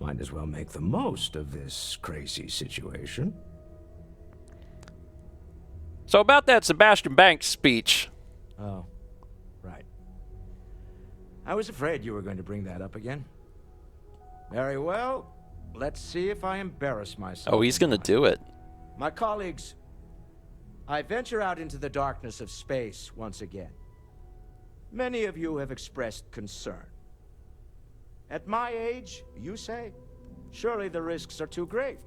K: Might as well make the most of this crazy situation.
A: So about that Sebastian Banks speech.
K: Oh, right. I was afraid you were going to bring that up again. Very well. Let's see if I embarrass myself.
A: Oh, he's going to do it.
K: My colleagues, I venture out into the darkness of space once again. Many of you have expressed concern. At my age, you say, surely the risks are too great.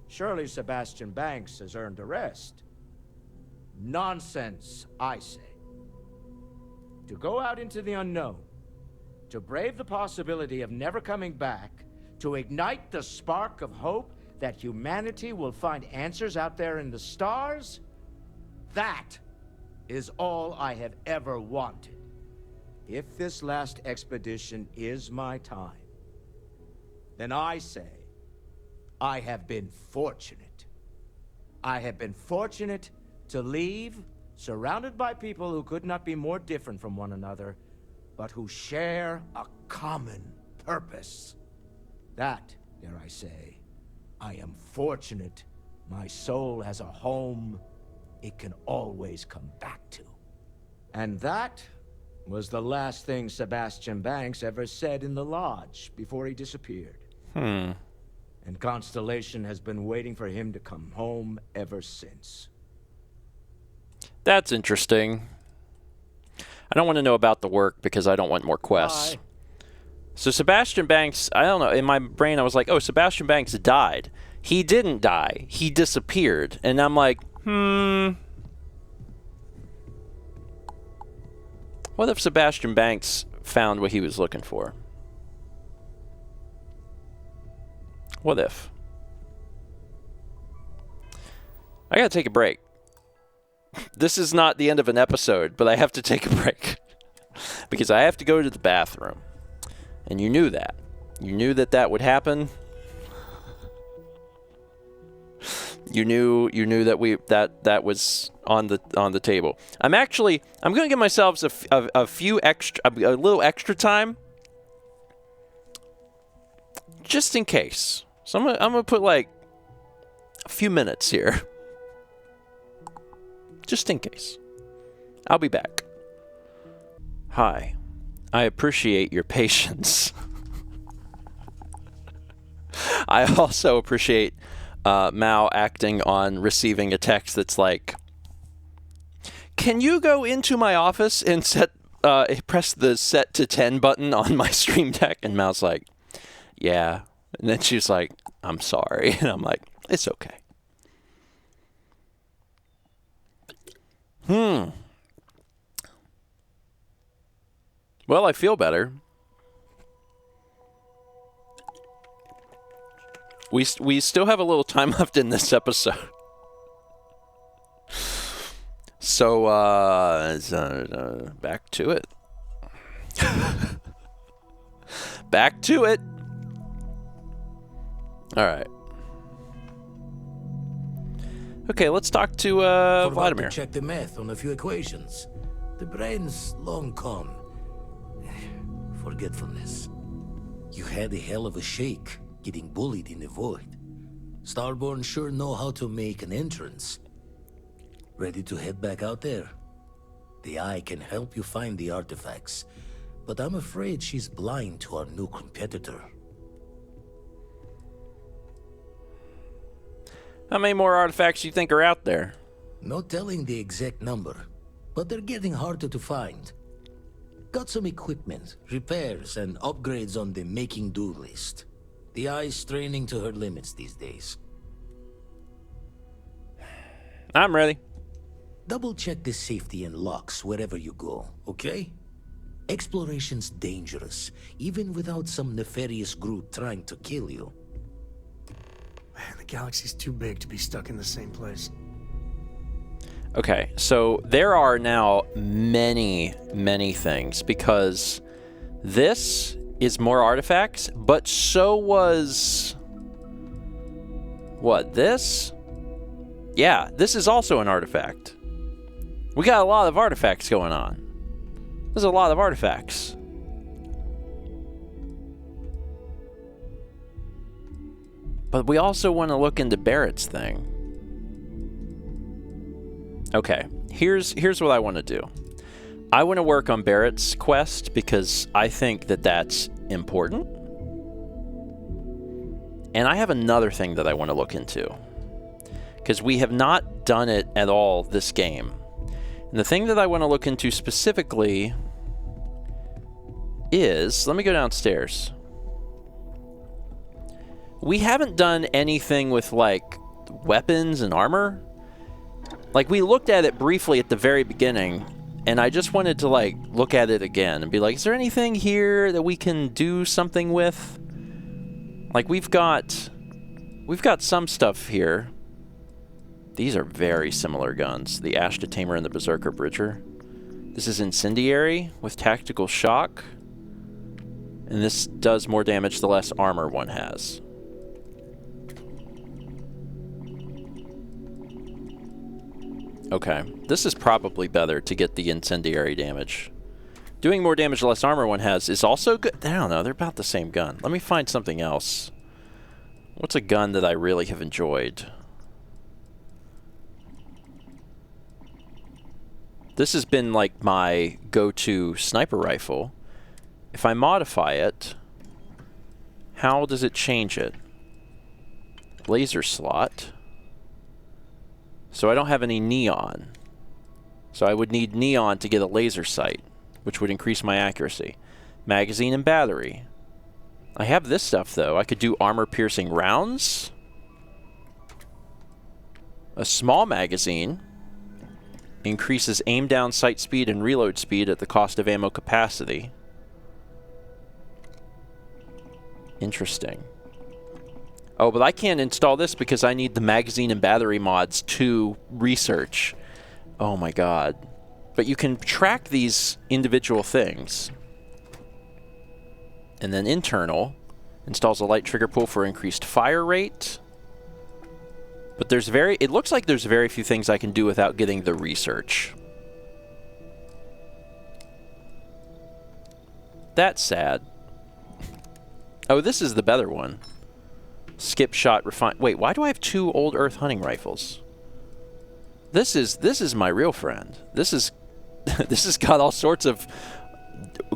K: Surely Sebastian Banks has earned a rest. Nonsense, I say. To go out into the unknown, to brave the possibility of never coming back, to ignite the spark of hope that humanity will find answers out there in the stars, that is all I have ever wanted. If this last expedition is my time, then I say, I have been fortunate. I have been fortunate to leave, surrounded by people who could not be more different from one another, but who share a common purpose. That, dare I say, I am fortunate my soul has a home it can always come back to. And that was the last thing Sebastian Banks ever said in the lodge before he disappeared. And Constellation has been waiting for him to come home ever since.
A: That's interesting. I don't want to know about the work because I don't want more quests. So Sebastian Banks, I don't know, in my brain I was like, oh, Sebastian Banks died. He didn't die. He disappeared. And I'm like, what if Sebastian Banks found what he was looking for? What if? I gotta take a break. This is not the end of an episode, but I have to take a break. Because I have to go to the bathroom. And you knew that. You knew that that would happen. You knew that that was on the table. I'm going to give myself a little extra time, just in case. So I'm going to put like a few minutes here, just in case. I'll be back. Hi, I appreciate your patience. I also appreciate Mao acting on receiving a text that's like, can you go into my office and press the set to 10 button on my Stream Deck? And Mao's like, yeah. And then she's like, I'm sorry. And I'm like, it's okay. Well, I feel better. We still have a little time left in this episode. So, back to it. Back to it. All right. Okay, let's talk to Vladimir.
M: To check the math on a few equations. The brain's long gone. Forgetfulness. You had a hell of a shake, getting bullied in the void. Starborn sure know how to make an entrance. Ready to head back out there? The Eye can help you find the artifacts, but I'm afraid she's blind to our new competitor.
A: How many more artifacts do you think are out there?
M: No telling the exact number, but they're getting harder to find. Got some equipment, repairs, and upgrades on the making do list. The Eye's straining to her limits these days.
A: I'm ready.
M: Double check the safety and locks wherever you go, okay?
K: Exploration's dangerous, even without some nefarious group trying to kill you.
I: Man, the galaxy's too big to be stuck in the same place.
A: Okay, so there are now many, many things, because this is more artifacts, but so was... What, this? Yeah, this is also an artifact. We got a lot of artifacts going on. There's a lot of artifacts. But we also want to look into Barrett's thing. Okay, here's what I want to do. I want to work on Barrett's quest because I think that that's important. And I have another thing that I want to look into, because we have not done it at all this game. And the thing that I want to look into specifically is, let me go downstairs. We haven't done anything with, like, weapons and armor. Like, we looked at it briefly at the very beginning, and I just wanted to, like, look at it again and be like, is there anything here that we can do something with? Like, we've got some stuff here. These are very similar guns. The Ashta Tamer and the Berserker Bridger. This is incendiary with tactical shock. And this does more damage the less armor one has. Okay, this is probably better to get the incendiary damage. Doing more damage the less armor one has is also good. I don't know, they're about the same gun. Let me find something else. What's a gun that I really have enjoyed? This has been like my go-to sniper rifle. If I modify it, how does it change it? Laser slot. So I don't have any neon. So I would need neon to get a laser sight, which would increase my accuracy. Magazine and battery. I have this stuff though. I could do armor-piercing rounds. A small magazine. Increases aim down sight speed and reload speed at the cost of ammo capacity. Interesting. Oh, but I can't install this because I need the magazine and battery mods to research. Oh my god. But you can track these individual things. And then internal installs a light trigger pull for increased fire rate. But there's it looks like there's very few things I can do without getting the research. That's sad. Oh, this is the better one. Skip shot refine. Wait, why do I have 2 old Earth hunting rifles? This is my real friend. This is this has got all sorts of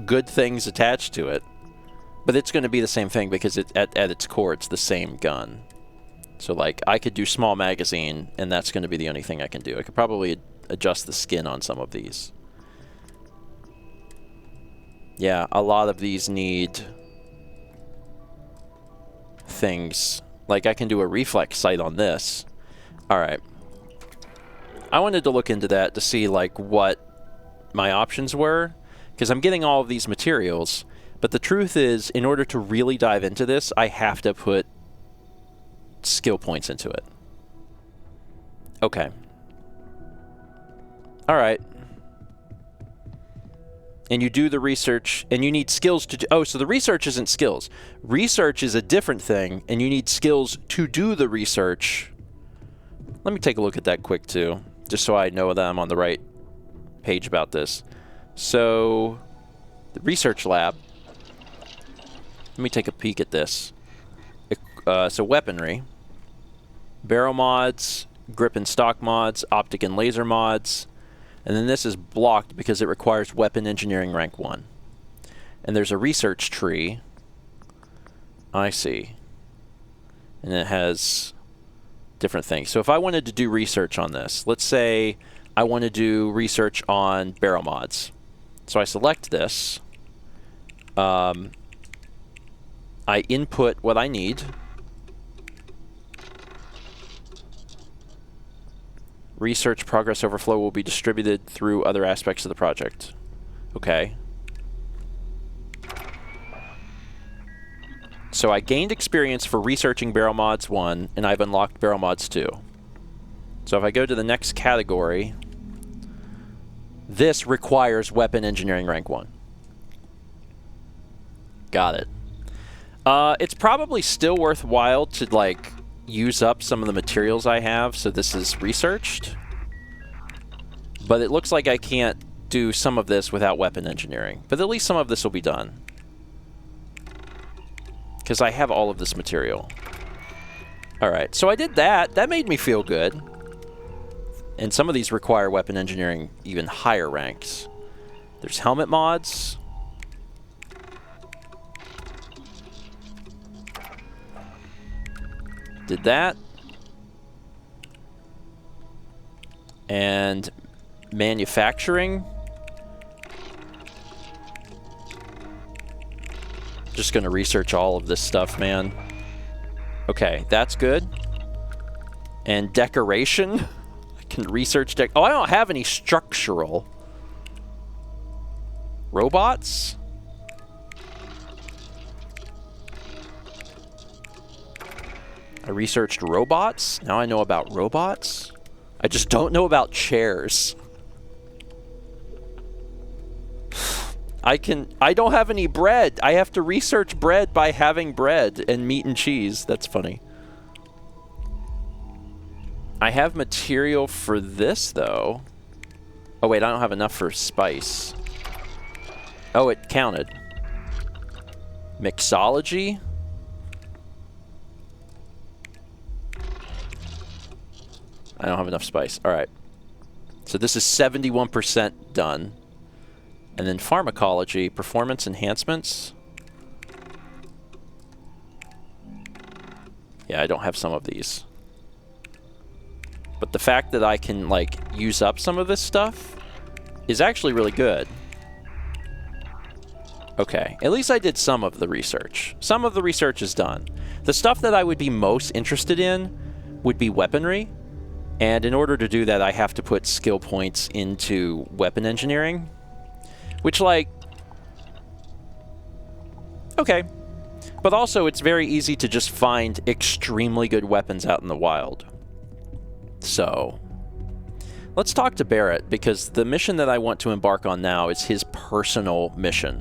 A: good things attached to it. But it's going to be the same thing because at its core it's the same gun. So, like, I could do small magazine, and that's going to be the only thing I can do. I could probably adjust the skin on some of these. Yeah, a lot of these need things. Like, I can do a reflex sight on this. Alright. I wanted to look into that to see, like, what my options were. Because I'm getting all of these materials. But the truth is, in order to really dive into this, I have to put skill points into it. Okay. Alright. And you do the research, and you need skills to do... Oh, so the research isn't skills. Research is a different thing, and you need skills to do the research. Let me take a look at that quick, too, just so I know that I'm on the right page about this. So, the research lab. Let me take a peek at this. So weaponry, barrel mods, grip and stock mods, optic and laser mods, and then this is blocked because it requires weapon engineering rank 1. And there's a research tree. I see. And it has different things. So if I wanted to do research on this, let's say I want to do research on barrel mods. So I select this. I input what I need. Research progress overflow will be distributed through other aspects of the project. Okay. So I gained experience for researching Barrel Mods 1, and I've unlocked Barrel Mods 2. So if I go to the next category, this requires Weapon Engineering Rank 1. Got it. It's probably still worthwhile to, like, use up some of the materials I have, so this is researched. But it looks like I can't do some of this without Weapon Engineering. But at least some of this will be done. Because I have all of this material. Alright, so I did that. That made me feel good. And some of these require Weapon Engineering even higher ranks. There's helmet mods. Did that. And manufacturing. Just gonna research all of this stuff, man. Okay, that's good. And decoration. I can research oh, I don't have any structural. Robots? I researched robots. Now I know about robots. I just don't know about chairs. I don't have any bread. I have to research bread by having bread and meat and cheese. That's funny. I have material for this, though. Oh, wait, I don't have enough for spice. Oh, it counted. Mixology. I don't have enough spice. All right. So this is 71% done. And then pharmacology, performance enhancements. Yeah, I don't have some of these. But the fact that I can, like, use up some of this stuff is actually really good. Okay, at least I did some of the research. Some of the research is done. The stuff that I would be most interested in would be weaponry. And in order to do that, I have to put skill points into weapon engineering. Which, like... Okay. But also, it's very easy to just find extremely good weapons out in the wild. So... let's talk to Barrett, because the mission that I want to embark on now is his personal mission.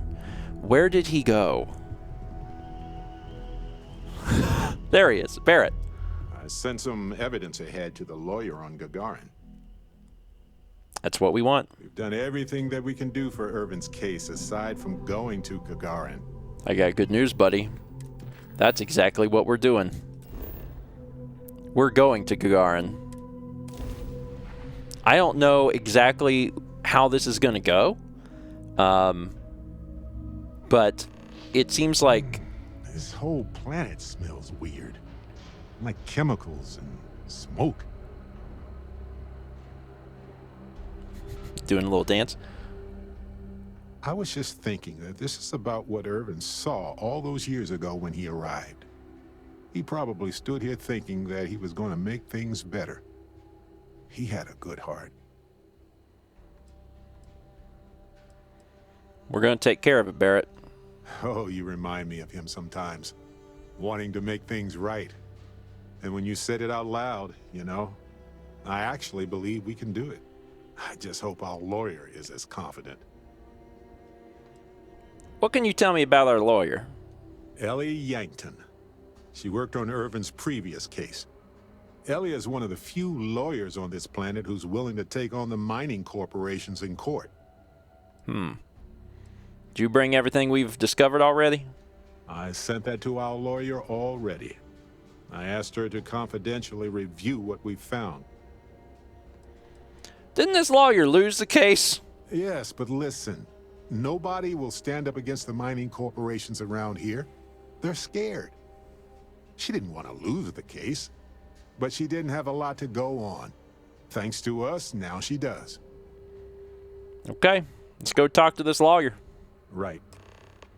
A: Where did he go? There he is. Barrett.
C: I sent some evidence ahead to the lawyer on Gagarin.
A: That's what we want.
C: We've done everything that we can do for Irvin's case, aside from going to Gagarin.
A: I got good news, buddy. That's exactly what we're doing. We're going to Gagarin. I don't know exactly how this is going to go. But it seems like...
C: this whole planet smells weird. Like chemicals and smoke.
A: Doing a little dance.
C: I was just thinking that this is about what Irvin saw all those years ago when he arrived. He probably stood here thinking that he was going to make things better. He had a good heart.
A: We're going to take care of it, Barrett.
C: Oh, you remind me of him sometimes. Wanting to make things right. And when you said it out loud, you know, I actually believe we can do it. I just hope our lawyer is as confident.
A: What can you tell me about our lawyer?
C: Ellie Yankton. She worked on Irvin's previous case. Ellie is one of the few lawyers on this planet who's willing to take on the mining corporations in court.
A: Did you bring everything we've discovered already?
C: I sent that to our lawyer already. I asked her to confidentially review what we found.
A: Didn't this lawyer lose the case?
C: Yes, but listen. Nobody will stand up against the mining corporations around here. They're scared. She didn't want to lose the case, but she didn't have a lot to go on. Thanks to us, now she does.
A: Okay, let's go talk to this lawyer.
C: Right.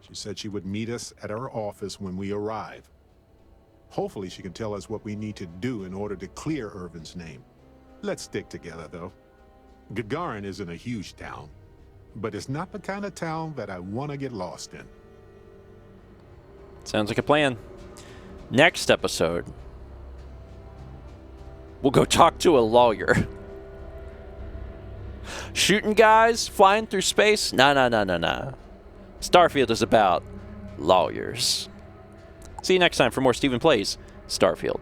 C: She said she would meet us at our office when we arrive. Hopefully she can tell us what we need to do in order to clear Irvin's name. Let's stick together, though. Gagarin isn't a huge town, but it's not the kind of town that I want to get lost in.
A: Sounds like a plan. Next episode, we'll go talk to a lawyer. Shooting guys, flying through space? Nah. Starfield is about lawyers. See you next time for more Steven Plays Starfield.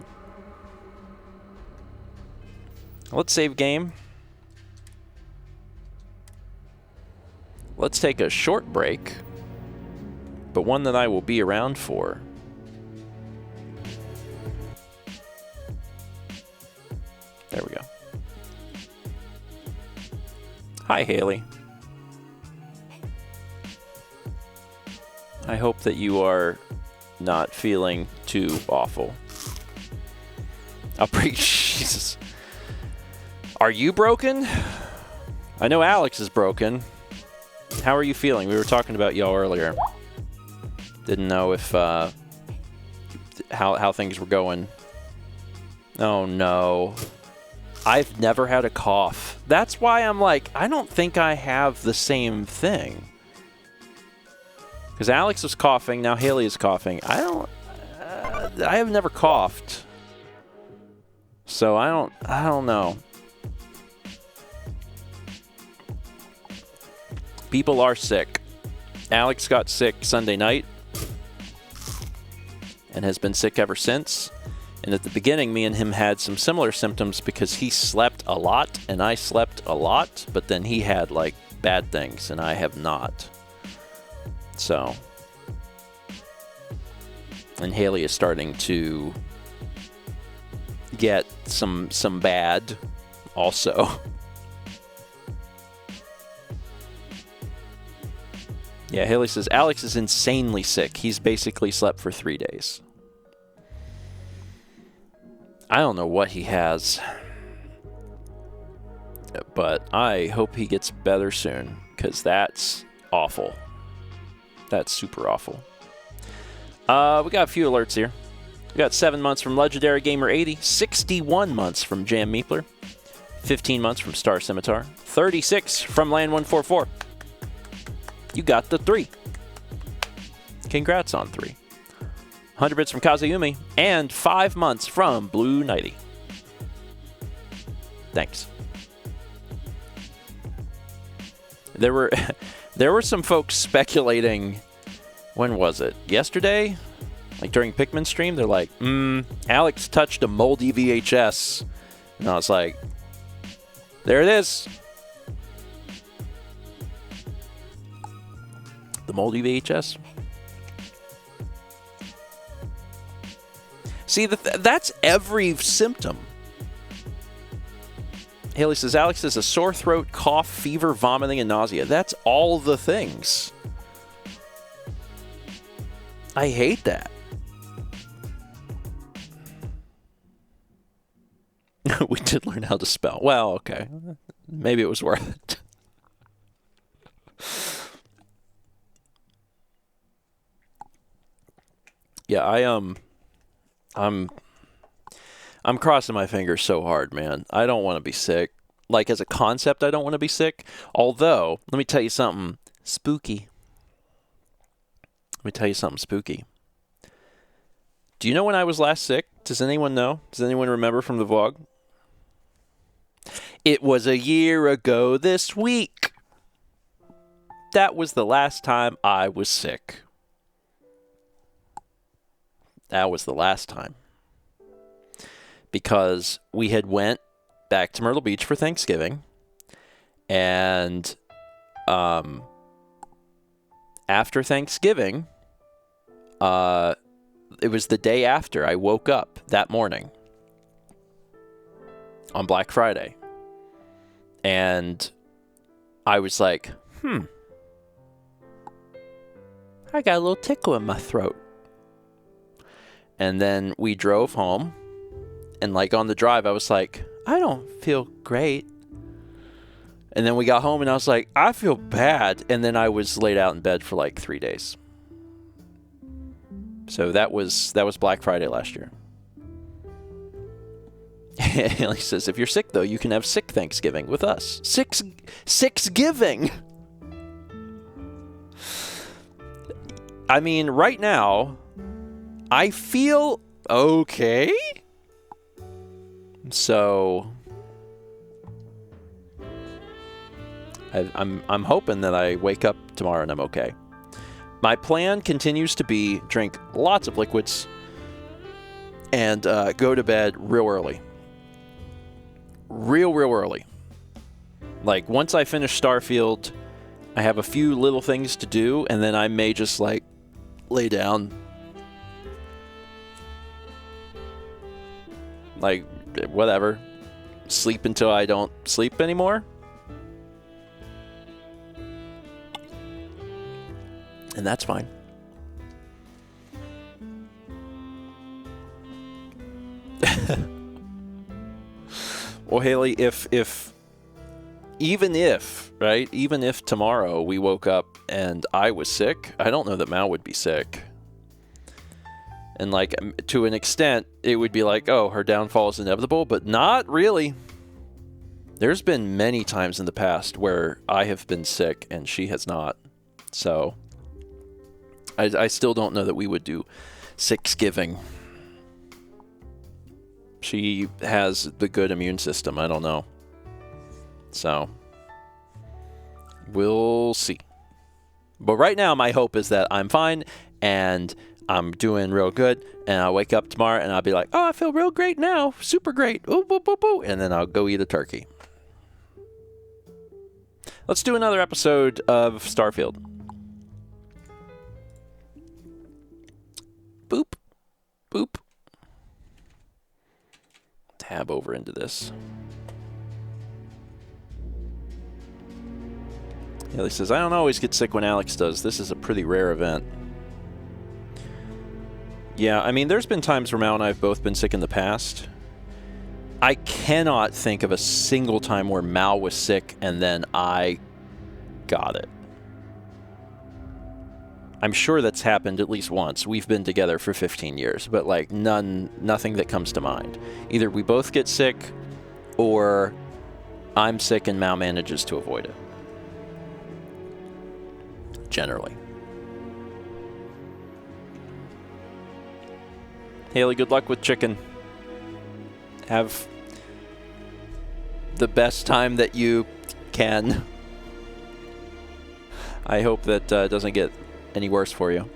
A: Let's save game. Let's take a short break, but one that I will be around for. There we go. Hi, Haley. I hope that you are not feeling too awful. Jesus. Are you broken? I know Alex is broken. How are you feeling? We were talking about y'all earlier. Didn't know if how things were going. Oh no. I've never had a cough. That's why I'm like, I don't think I have the same thing. Because Alex was coughing, now Haley is coughing. I have never coughed. So I don't know. People are sick. Alex got sick Sunday night and has been sick ever since. And at the beginning, me and him had some similar symptoms because he slept a lot and I slept a lot, but then he had like bad things and I have not. So, and Haley is starting to get some bad also. Yeah, Haley says Alex is insanely sick. He's basically slept for 3 days. I don't know what he has, but I hope he gets better soon, because that's awful. That's super awful. We got a few alerts here. We got 7 months from Legendary Gamer 80, 61 months from Jam Meepler, 15 months from Star Scimitar, 36 from Land 144. You got the 3. Congrats on 3. 100 bits from Kazuyumi, and 5 months from Blue Nighty. Thanks. There were some folks speculating, when was it? Yesterday? Like during Pikmin stream, they're like, Alex touched a moldy VHS. And I was like, there it is. The moldy VHS. See, that's every symptom. Haley says, Alex has a sore throat, cough, fever, vomiting, and nausea. That's all the things. I hate that. We did learn how to spell. Well, okay. Maybe it was worth it. Yeah, I'm crossing my fingers so hard, man. I don't want to be sick. Like, as a concept, I don't want to be sick. Although, let me tell you something spooky. Do you know when I was last sick? Does anyone know? Does anyone remember from the vlog? It was a year ago this week. That was the last time I was sick. That was the last time. Because we had went back to Myrtle Beach for Thanksgiving. And after Thanksgiving, it was the day after I woke up that morning on Black Friday. And I was like, I got a little tickle in my throat. And then we drove home, and like on the drive, I was like, I don't feel great. And then we got home, and I was like, I feel bad. And then I was laid out in bed for like 3 days. So that was Black Friday last year. Haley says, if you're sick, though, you can have sick Thanksgiving with us. Six-giving! I mean, right now, I feel okay. So I'm hoping that I wake up tomorrow and I'm okay. My plan continues to be drink lots of liquids and go to bed real early. Real early. Like, once I finish Starfield, I have a few little things to do, and then I may just, like, lay down. Like, whatever. Sleep until I don't sleep anymore. And that's fine. Well, Haley, even if tomorrow we woke up and I was sick, I don't know that Mal would be sick. And, like, to an extent, it would be like, oh, her downfall is inevitable, but not really. There's been many times in the past where I have been sick and she has not. So I still don't know that we would do Sicksgiving. She has the good immune system. I don't know. So we'll see. But right now, my hope is that I'm fine and I'm doing real good. And I'll wake up tomorrow and I'll be like, oh, I feel real great now. Super great. Ooh, boo, boo, boo. And then I'll go eat a turkey. Let's do another episode of Starfield. Boop. Boop. Tab over into this. Haley says, I don't always get sick when Alex does. This is a pretty rare event. Yeah, I mean, there's been times where Mal and I have both been sick in the past. I cannot think of a single time where Mal was sick and then I got it. I'm sure that's happened at least once. We've been together for 15 years, but like nothing that comes to mind. Either we both get sick or I'm sick and Mal manages to avoid it. Generally. Haley, good luck with chicken. Have the best time that you can. I hope that doesn't get any worse for you.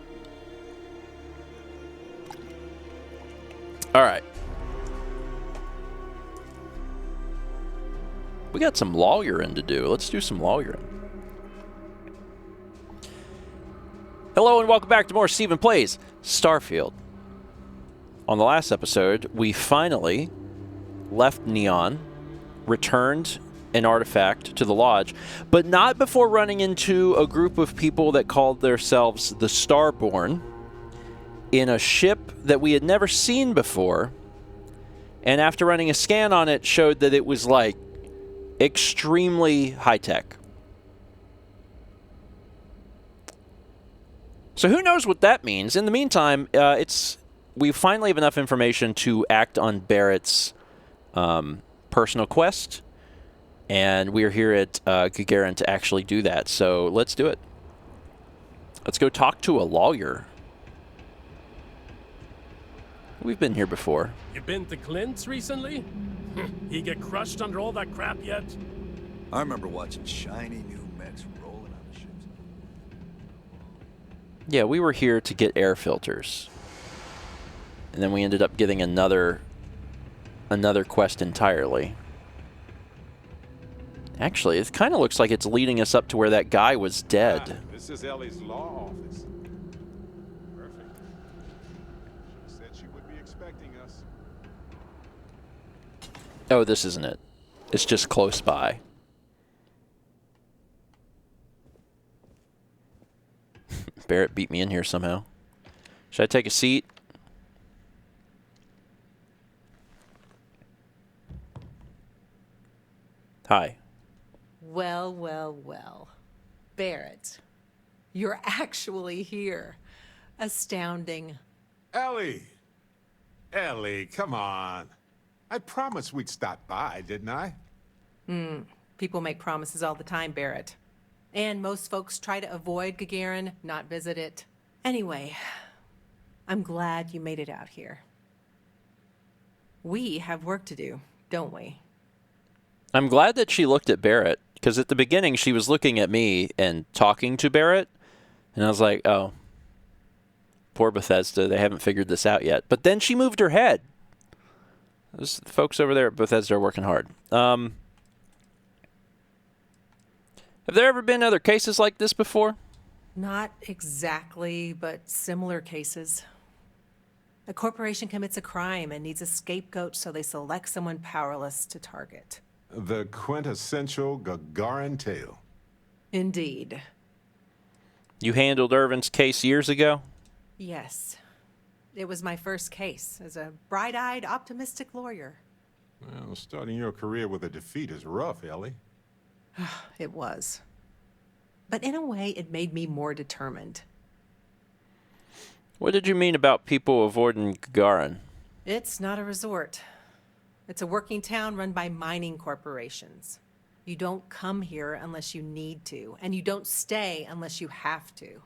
A: All right. We got some lawyering to do. Let's do some lawyering. Hello and welcome back to more Steven Plays Starfield. On the last episode, we finally left Neon, returned an artifact to the lodge, but not before running into a group of people that called themselves the Starborn in a ship that we had never seen before. And after running a scan on it, showed that it was like extremely high-tech. So who knows what that means? In the meantime, we finally have enough information to act on Barrett's personal quest. And we're here at Gagarin to actually do that. So let's do it. Let's go talk to a lawyer. We've been here before.
Q: You been to Clint's recently? He get crushed under all that crap yet?
E: I remember watching shiny new mechs rolling on the ships.
A: Yeah, we were here to get air filters. And then we ended up getting another quest entirely. Actually, it kind of looks like it's leading us up to where that guy was dead.
C: This is Ellie's law office. Perfect. She said she would be expecting us.
A: Oh, this isn't it. It's just close by. Barrett beat me in here somehow. Should I take a seat? Hi.
R: Well, well, well. Barrett, you're actually here. Astounding.
C: Ellie! Ellie, come on. I promised we'd stop by, didn't I?
R: People make promises all the time, Barrett. And most folks try to avoid Gagarin, not visit it. Anyway, I'm glad you made it out here. We have work to do, don't we?
A: I'm glad that she looked at Barrett, because at the beginning she was looking at me and talking to Barrett, and I was like, oh, poor Bethesda, they haven't figured this out yet. But then she moved her head. Those folks over there at Bethesda are working hard. Have there ever been other cases like this before?
R: Not exactly, but similar cases. A corporation commits a crime and needs a scapegoat, so they select someone powerless to target.
C: The quintessential Gagarin tale.
R: Indeed.
A: You handled Irvin's case years ago?
R: Yes. It was my first case as a bright-eyed, optimistic lawyer.
C: Well, starting your career with a defeat is rough, Ellie.
R: It was. But in a way, it made me more determined.
A: What did you mean about people avoiding Gagarin?
R: It's not a resort. It's a working town run by mining corporations. You don't come here unless you need to, and you don't stay unless you have to.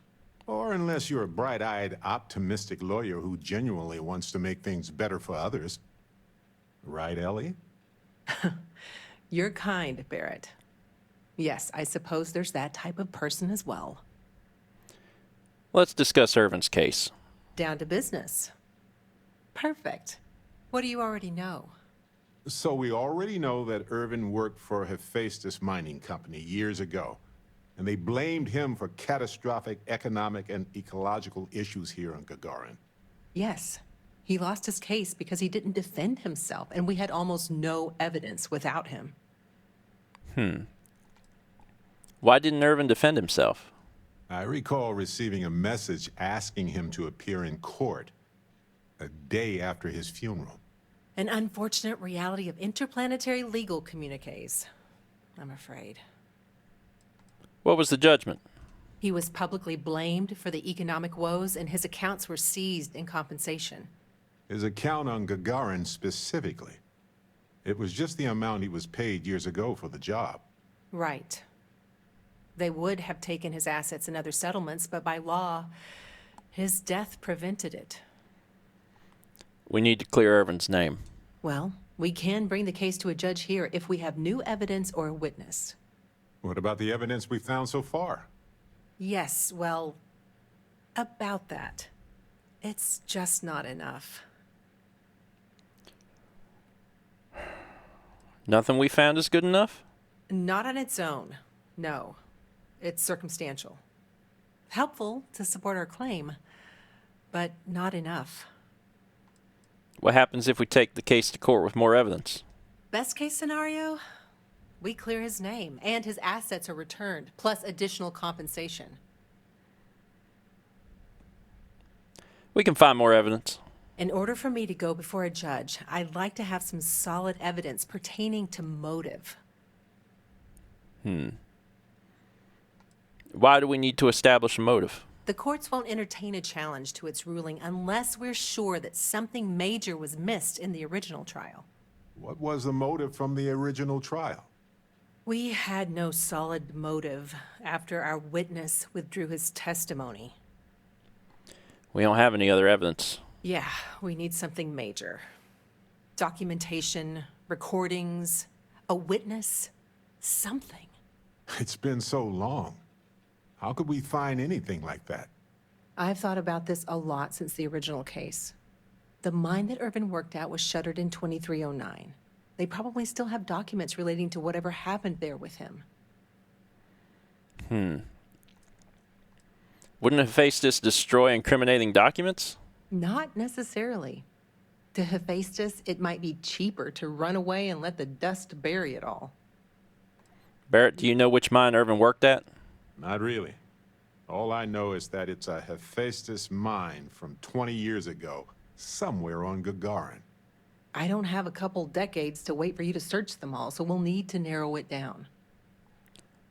C: Or unless you're a bright-eyed, optimistic lawyer who genuinely wants to make things better for others. Right, Ellie?
R: You're kind, Barrett. Yes, I suppose there's that type of person as well.
A: Let's discuss Irvin's case.
R: Down to business. Perfect. What do you already know?
C: So we already know that Irvin worked for Hephaestus Mining Company years ago, and they blamed him for catastrophic economic and ecological issues here on Gagarin.
R: Yes. He lost his case because he didn't defend himself, and we had almost no evidence without him.
A: Why didn't Irvin defend himself?
C: I recall receiving a message asking him to appear in court a day after his funeral.
R: An unfortunate reality of interplanetary legal communiques, I'm afraid.
A: What was the judgment?
R: He was publicly blamed for the economic woes, and his accounts were seized in compensation.
C: His account on Gagarin specifically. It was just the amount he was paid years ago for the job.
R: Right. They would have taken his assets and other settlements, but by law, his death prevented it.
A: We need to clear Irvin's name.
R: Well, we can bring the case to a judge here if we have new evidence or a witness.
C: What about the evidence we found so far?
R: Yes, well, about that. It's just not enough.
A: Nothing we found is good enough?
R: Not on its own, no. It's circumstantial. Helpful to support our claim, but not enough.
A: What happens if we take the case to court with more evidence?
R: Best case scenario, we clear his name and his assets are returned, plus additional compensation.
A: We can find more evidence.
R: In order for me to go before a judge, I'd like to have some solid evidence pertaining to motive.
A: Why do we need to establish a motive?
R: The courts won't entertain a challenge to its ruling unless we're sure that something major was missed in the original trial.
C: What was the motive from the original trial?
R: We had no solid motive after our witness withdrew his testimony.
A: We don't have any other evidence.
R: Yeah, we need something major. Documentation, recordings, a witness, something.
C: It's been so long. How could we find anything like that?
R: I've thought about this a lot since the original case. The mine that Irvin worked at was shuttered in 2309. They probably still have documents relating to whatever happened there with him.
A: Wouldn't Hephaestus destroy incriminating documents?
R: Not necessarily. To Hephaestus, it might be cheaper to run away and let the dust bury it all.
A: Barrett, do you know which mine Irvin worked at?
C: Not really. All I know is that it's a Hephaestus mine from 20 years ago, somewhere on Gagarin.
R: I don't have a couple decades to wait for you to search them all, so we'll need to narrow it down.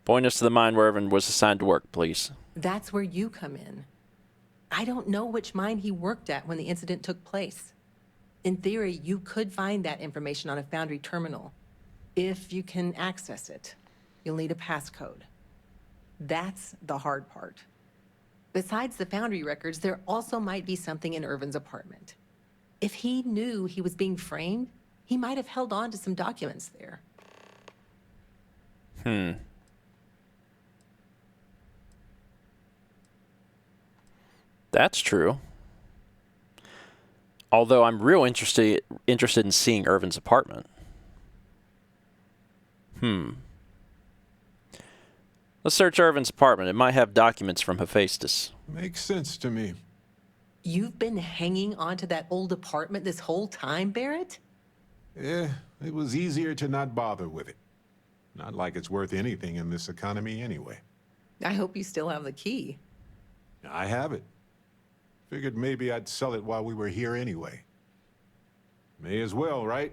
A: Point us to the mine where Irvin was assigned to work, please.
R: That's where you come in. I don't know which mine he worked at when the incident took place. In theory, you could find that information on a Foundry terminal, if you can access it. You'll need a passcode. That's the hard part. Besides the Foundry records, there also might be something in Irvin's apartment. If he knew he was being framed, he might have held on to some documents there.
A: That's true. Although I'm real interested in seeing Irvin's apartment. Let's search Irvin's apartment. It might have documents from Hephaestus.
C: Makes sense to me.
R: You've been hanging on to that old apartment this whole time, Barrett?
C: Yeah, it was easier to not bother with it. Not like it's worth anything in this economy anyway.
R: I hope you still have the key.
C: I have it. Figured maybe I'd sell it while we were here anyway. May as well, right?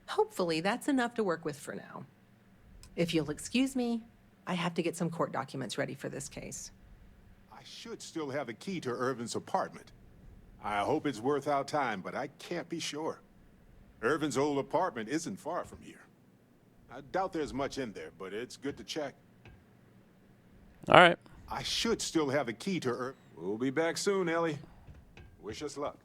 R: Hopefully that's enough to work with for now. If you'll excuse me, I have to get some court documents ready for this case.
C: I should still have the key to Irvin's apartment. I hope it's worth our time, but I can't be sure. Irvin's old apartment isn't far from here. I doubt there's much in there, but it's good to check.
A: All right.
C: I should still have the key to Irvin. We'll be back soon, Ellie. Wish us luck.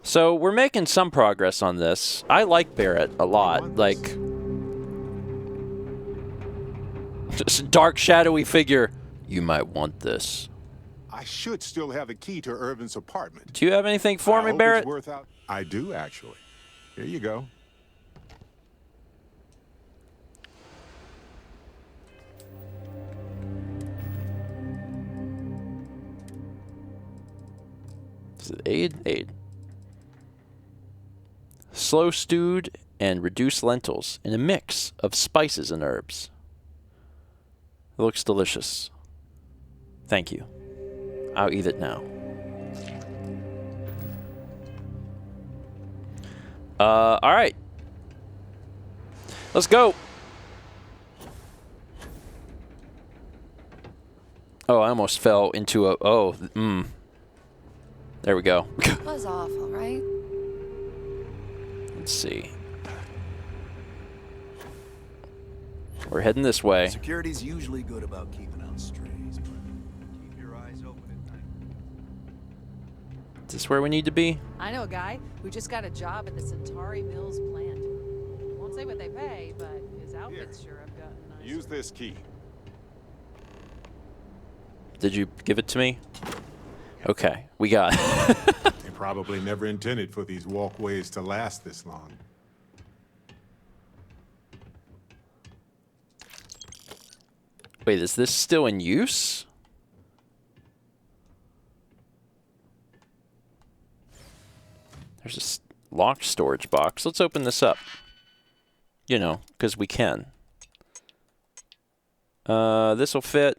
A: So we're making some progress on this. I like Barrett a lot. Like, just a dark, shadowy figure. You might want this.
C: I should still have the key to Irvin's apartment.
A: Do you have anything for me,
C: hope
A: Barrett?
C: it's worth out. I do, actually. Here you go.
A: Is it aid? Slow stewed and reduced lentils in a mix of spices and herbs. It looks delicious. Thank you. I'll eat it now. All right. Let's go. Oh, I almost fell into a... There we go.
S: Buzz off, all right?
A: Let's see. We're heading this way.
T: Security's usually good about keeping out strays, but keep your eyes open at night.
A: Is this where we need to be?
S: I know a guy who just got a job at the Centauri Mills plant. Won't say what they pay, but his outfits sure have gotten nice.
C: Use this key.
A: Did you give it to me? Okay, we got it.
C: They probably never intended for these walkways to last this long.
A: Wait, is this still in use? There's a locked storage box. Let's open this up. You know, because we can. This will fit.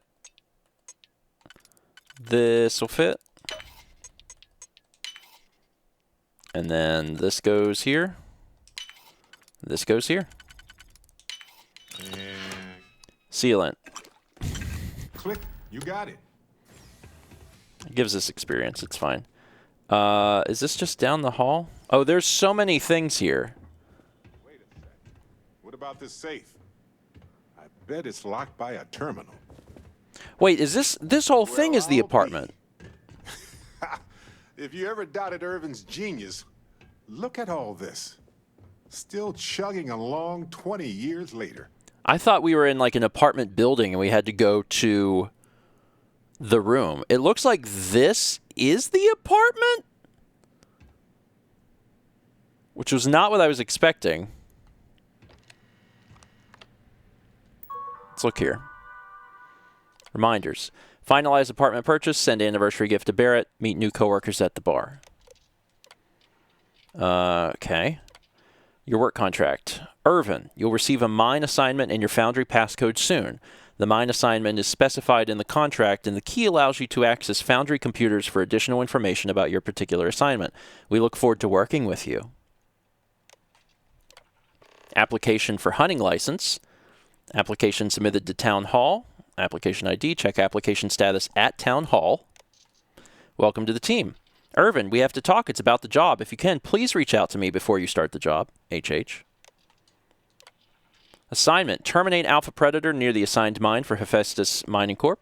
A: This will fit. And then this goes here. This goes here. Sealant.
C: Click. You got it.
A: It gives us experience. It's fine. Is this just down the hall? Oh, there's so many things here.
C: Wait a sec. What about this safe? I bet it's locked by a terminal.
A: Wait, is this whole thing is the apartment?
C: If you ever doubted Irvin's genius, look at all this. Still chugging along 20 years later.
A: I thought we were in like an apartment building and we had to go to the room. It looks like this is the apartment? Which was not what I was expecting. Let's look here. Reminders. Finalize apartment purchase. Send anniversary gift to Barrett. Meet new coworkers at the bar. Okay. Your work contract. Irvin, you'll receive a mine assignment and your Foundry passcode soon. The mine assignment is specified in the contract, and the key allows you to access Foundry computers for additional information about your particular assignment. We look forward to working with you. Application for hunting license. Application submitted to Town Hall. Application ID. Check application status at Town Hall. Welcome to the team. Irvin, we have to talk. It's about the job. If you can, please reach out to me before you start the job. HH. Assignment. Terminate Alpha Predator near the assigned mine for Hephaestus Mining Corp.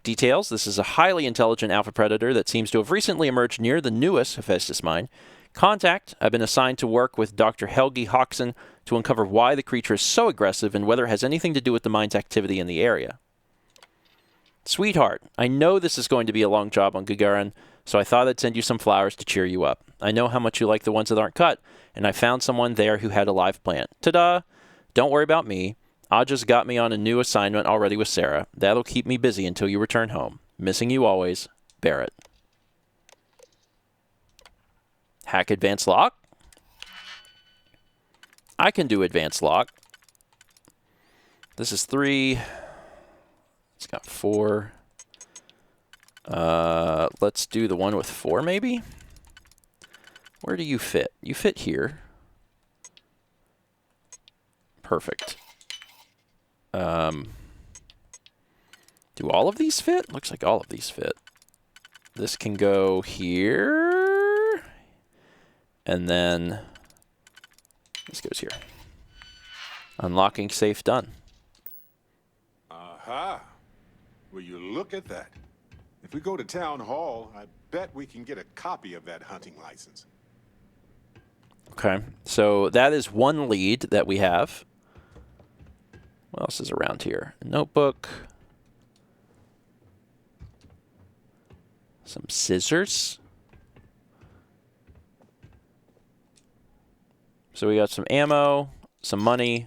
A: Details, this is a highly intelligent alpha predator that seems to have recently emerged near the newest Hephaestus mine. Contact, I've been assigned to work with Dr. Helgi Hoxson to uncover why the creature is so aggressive and whether it has anything to do with the mine's activity in the area. Sweetheart, I know this is going to be a long job on Gagarin, so I thought I'd send you some flowers to cheer you up. I know how much you like the ones that aren't cut, and I found someone there who had a live plant. Ta-da! Don't worry about me. Aja's got me on a new assignment already with Sarah. That'll keep me busy until you return home. Missing you always, Barrett. Hack advanced lock? I can do advanced lock. This is 3. It's got 4. Let's do the one with 4, maybe? Where do you fit? You fit here. Perfect. Do all of these fit? Looks like all of these fit. This can go here. And then this goes here. Unlocking safe done.
C: Aha. Will you look at that? If we go to Town Hall, I bet we can get a copy of that hunting license.
A: Okay, so that is one lead that we have. What else is around here? A notebook. Some scissors. So we got some ammo, some money,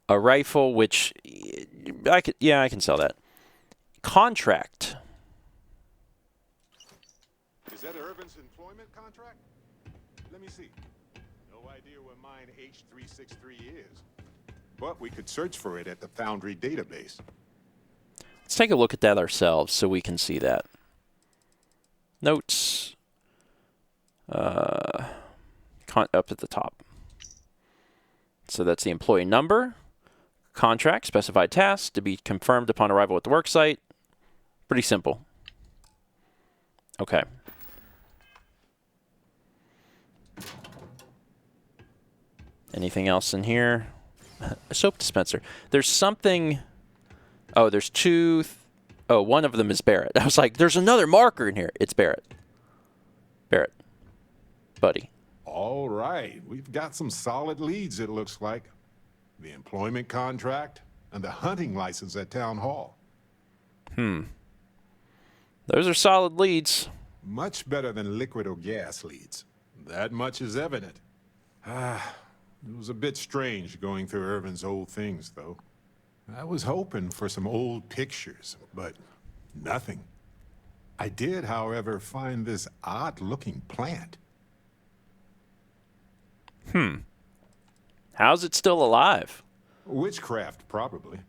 A: a rifle, which I can sell that. Contract.
C: Is that Irvin's employment contract? Let me see. No idea where mine H363 is. But we could search for it at the Foundry database.
A: Let's take a look at that ourselves so we can see that. Notes. Up at the top. So that's the employee number. Contract, specified task to be confirmed upon arrival at the worksite. Pretty simple. Okay. Anything else in here? A soap dispenser. There's something. Oh, there's 2. Oh, one of them is Barrett. I was like, there's another marker in here. It's Barrett. Barrett. Buddy.
C: All right. We've got some solid leads, it looks like. The employment contract and the hunting license at Town Hall.
A: Those are solid leads.
C: Much better than liquid or gas leads. That much is evident. It was a bit strange going through Irvin's old things, though. I was hoping for some old pictures, but nothing. I did, however, find this odd-looking plant.
A: How's it still alive?
C: Witchcraft, probably.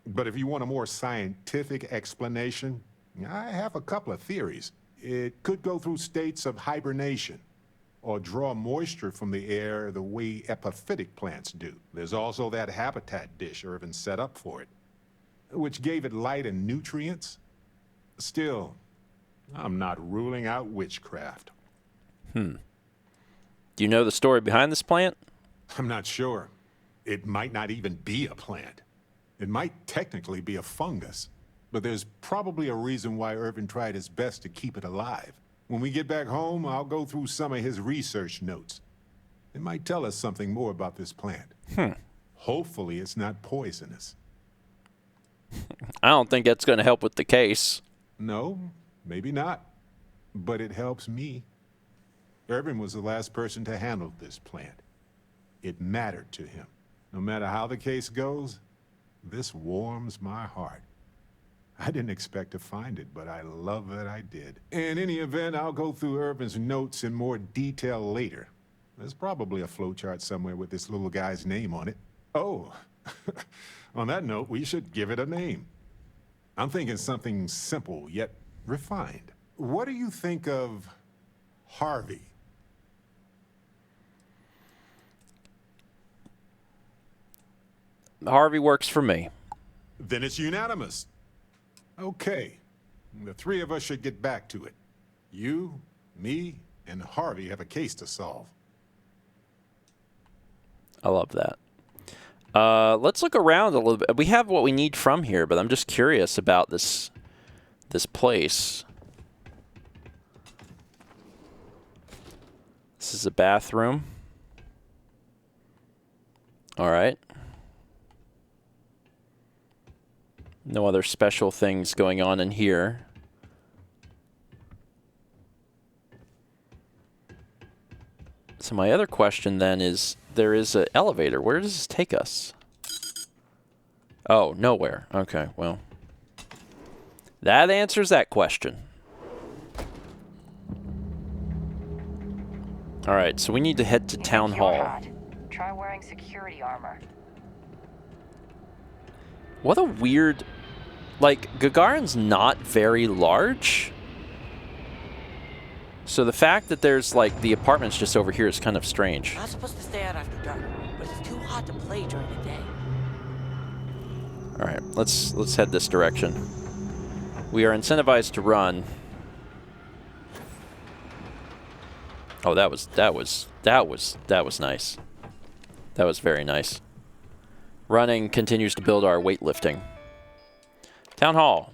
C: But if you want a more scientific explanation, I have a couple of theories. It could go through states of hibernation, or draw moisture from the air the way epiphytic plants do. There's also that habitat dish Irvin set up for it, which gave it light and nutrients. Still, I'm not ruling out witchcraft.
A: Do you know the story behind this plant?
C: I'm not sure. It might not even be a plant. It might technically be a fungus, but there's probably a reason why Irvin tried his best to keep it alive. When we get back home, I'll go through some of his research notes. It might tell us something more about this plant. Hopefully it's not poisonous.
A: I don't think that's going to help with the case.
C: No, maybe not. But it helps me. Irvin was the last person to handle this plant. It mattered to him. No matter how the case goes, this warms my heart. I didn't expect to find it, but I love that I did. In any event, I'll go through Irvin's notes in more detail later. There's probably a flowchart somewhere with this little guy's name on it. Oh, on that note, we should give it a name. I'm thinking something simple yet refined. What do you think of Harvey?
A: Harvey works for me.
C: Then it's unanimous. Okay, the 3 of us should get back to it. You, me, and Harvey have a case to solve.
A: I love that. Let's look around a little bit. We have what we need from here, but I'm just curious about this this place. This is a bathroom. All right. No other special things going on in here. So my other question then is, there is an elevator. Where does this take us? Oh, nowhere. Okay, well. That answers that question. All right, so we need to head to Town Hall.
S: Try wearing security armor.
A: What a weird... Like, Gagarin's not very large. So the fact that there's, like, the apartments just over here is kind of strange.
U: Not supposed to stay out after dark, but it's too hot to play during the day.
A: All right, let's head this direction. We are incentivized to run. Oh, that was nice. That was very nice. Running continues to build our weightlifting. Town Hall.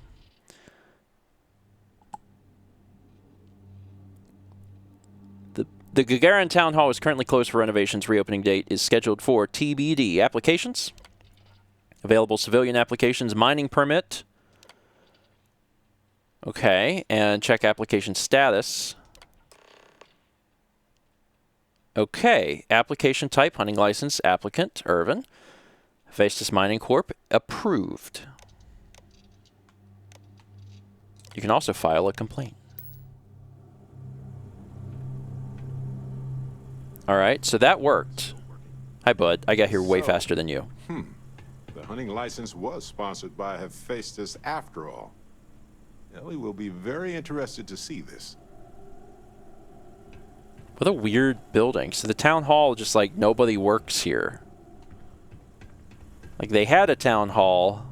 A: The Gagarin Town Hall is currently closed for renovations. Reopening date is scheduled for TBD. Applications. Available civilian applications. Mining permit. Okay, and check application status. Okay, application type, hunting license, applicant, Irvin. Vastus Mining Corp, approved. You can also file a complaint. All right, so that worked. Hi, bud. I got here way faster than you.
C: The hunting license was sponsored by Hephaestus after all. Ellie will be very interested to see this.
A: What a weird building. So the town hall, just like nobody works here. Like they had a town hall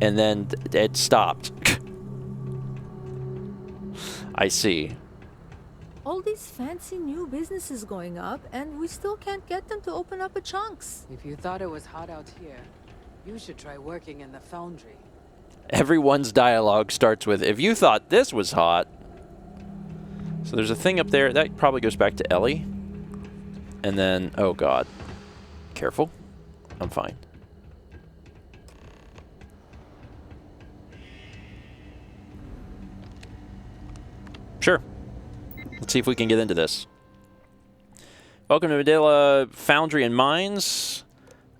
A: and then it stopped. I see.
G: All these fancy new businesses going up, and we still can't get them to open up a chunks.
S: If you thought it was hot out here, you should try working in the foundry.
A: Everyone's dialogue starts with, if you thought this was hot. So there's a thing up there. That probably goes back to Ellie. And then, oh god. Careful. I'm fine. Sure. Let's see if we can get into this. Welcome to Medela Foundry and Mines.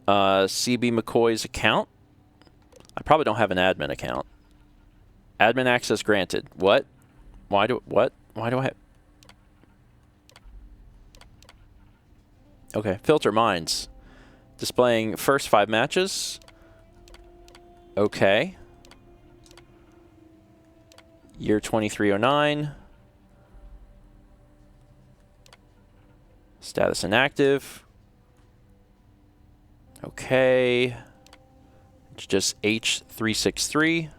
A: CB McCoy's account. I probably don't have an admin account. Admin access granted. What? Why do I have... Okay, filter mines. Displaying first 5 matches. Okay. Year 2309. Status inactive. Okay. It's just H363.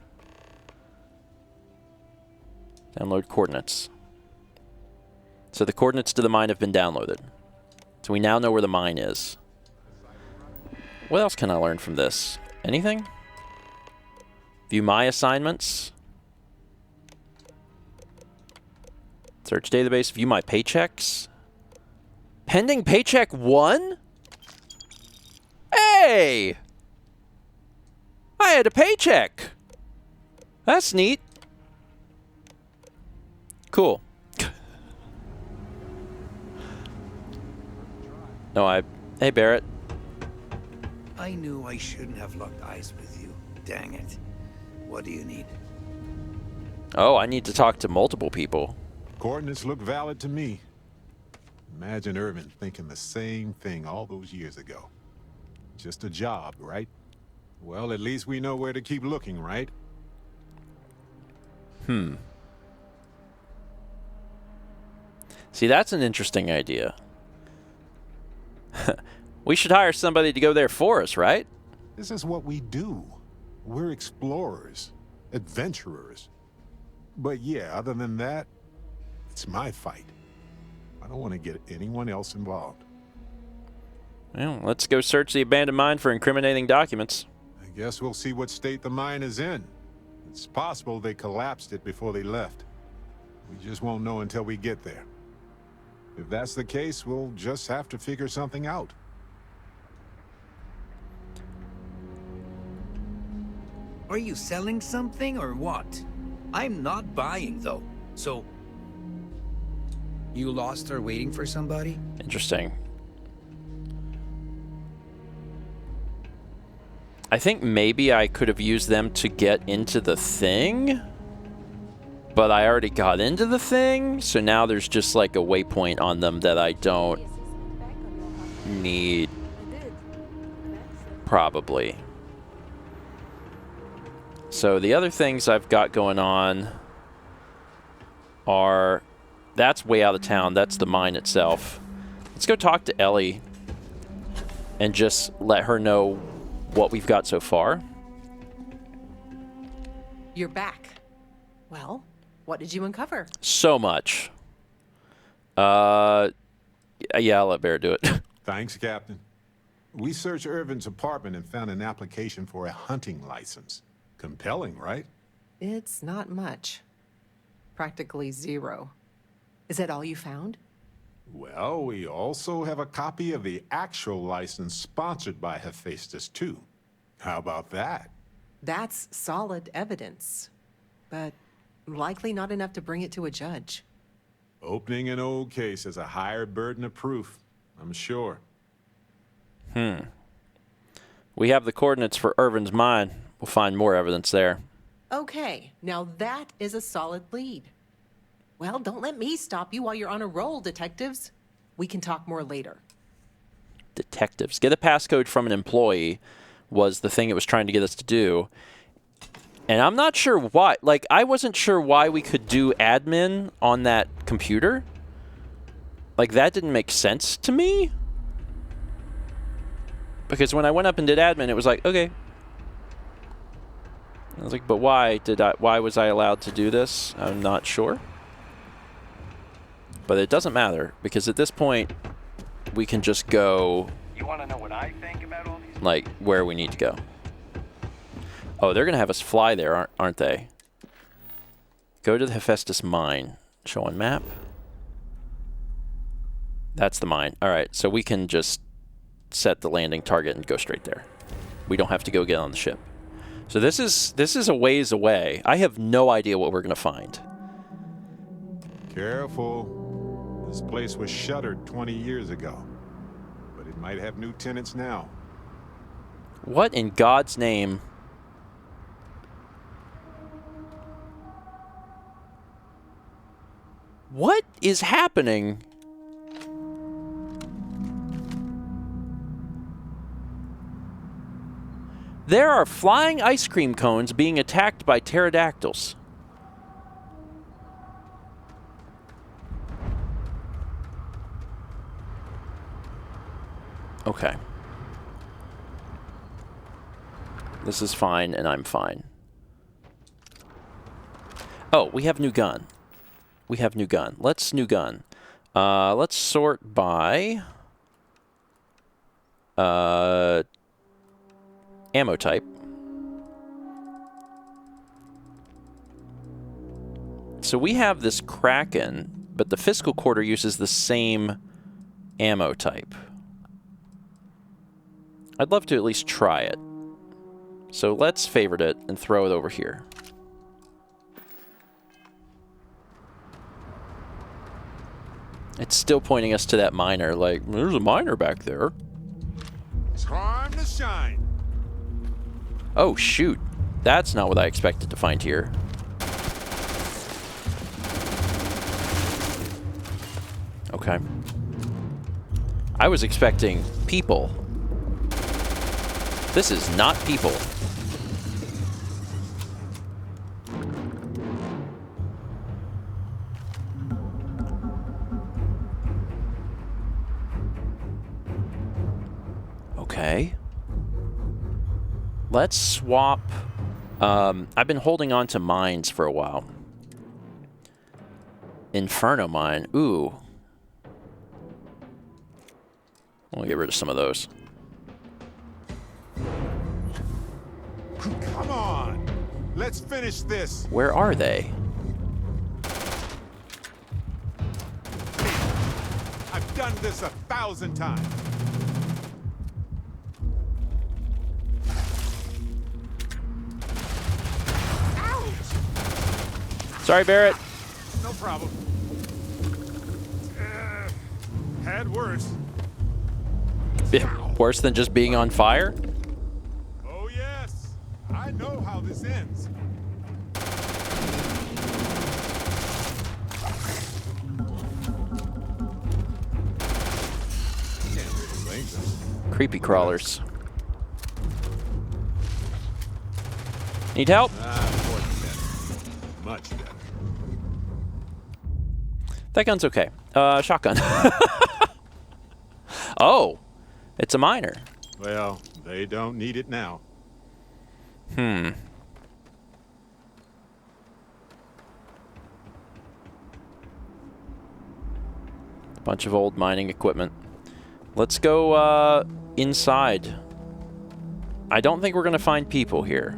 A: Download coordinates. So the coordinates to the mine have been downloaded. So we now know where the mine is. What else can I learn from this? Anything? View my assignments. Search database. View my paychecks. Pending paycheck 1? Hey! I had a paycheck. That's neat. Cool. No, Hey, Barrett.
T: I knew I shouldn't have locked eyes with you. Dang it. What do you need?
A: Oh, I need to talk to multiple people.
C: Coordinates look valid to me. Imagine Irvin thinking the same thing all those years ago. Just a job, right? Well, at least we know where to keep looking, right?
A: See, that's an interesting idea. We should hire somebody to go there for us, right?
C: This is what we do. We're explorers, adventurers. But yeah, other than that, it's my fight. I don't want to get anyone else involved.
A: Well, let's go search the abandoned mine for incriminating documents.
C: I guess we'll see what state the mine is in. It's possible they collapsed it before they left. We just won't know until we get there. If that's the case, we'll just have to figure something out.
T: Are you selling something or what? I'm not buying though, so... You lost her waiting for somebody?
A: Interesting. I think maybe I could have used them to get into the thing, but I already got into the thing, so now there's just like a waypoint on them that I don't need, probably. So the other things I've got going on are, that's way out of town, that's the mine itself. Let's go talk to Ellie and just let her know what we've got so far.
R: You're back. Well, what did you uncover?
A: So much. Yeah, I'll let Bear do it.
C: Thanks, Captain. We searched Irvin's apartment and found an application for a hunting license. Compelling, right?
R: It's not much. Practically zero. Is that all you found?
C: Well, we also have a copy of the actual license sponsored by Hephaestus, too. How about that?
R: That's solid evidence, but likely not enough to bring it to a judge.
C: Opening an old case is a higher burden of proof, I'm sure.
A: We have the coordinates for Irvin's mine. We'll find more evidence there.
R: Okay, now that is a solid lead. Well, don't let me stop you while you're on a roll, detectives. We can talk more later.
A: Detectives. Get a passcode from an employee was the thing it was trying to get us to do. And I'm not sure why. Like, I wasn't sure why we could do admin on that computer. Like, that didn't make sense to me. Because when I went up and did admin, it was like, okay. I was like, but why was I allowed to do this? I'm not sure. But it doesn't matter, because at this point, we can just go,
B: you want to know what I think about all these?
A: Like, where we need to go. Oh, they're going to have us fly there, aren't they? Go to the Hephaestus mine. Show on map. That's the mine. All right, so we can just set the landing target and go straight there. We don't have to go get on the ship. So this is a ways away. I have no idea what we're going to find.
C: Careful. This place was shuttered 20 years ago, but it might have new tenants now.
A: What in God's name? What is happening? There are flying ice cream cones being attacked by pterodactyls. Okay. This is fine, and I'm fine. Oh, we have new gun. We have new gun. Let's new gun. Let's sort by ammo type. So we have this Kraken, but the fiscal quarter uses the same ammo type. I'd love to at least try it. So let's favorite it and throw it over here. It's still pointing us to that miner, like, there's a miner back there.
C: Time to shine.
A: Oh, shoot. That's not what I expected to find here. Okay. I was expecting people. This is not people. Okay. Let's swap. I've been holding on to mines for a while. Inferno mine. Ooh. We'll get rid of some of those.
C: Come on. Let's finish this.
A: Where are they?
C: I've done this 1,000 times.
A: Sorry, Barrett.
C: No problem. Had worse.
A: Worse than just being on fire?
C: Oh, yes. I know how this ends.
A: Creepy crawlers. Need help?
C: Much better.
A: That gun's okay. Shotgun. Oh, it's a miner.
C: Well, they don't need it now.
A: Bunch of old mining equipment. Let's go inside. I don't think we're going to find people here.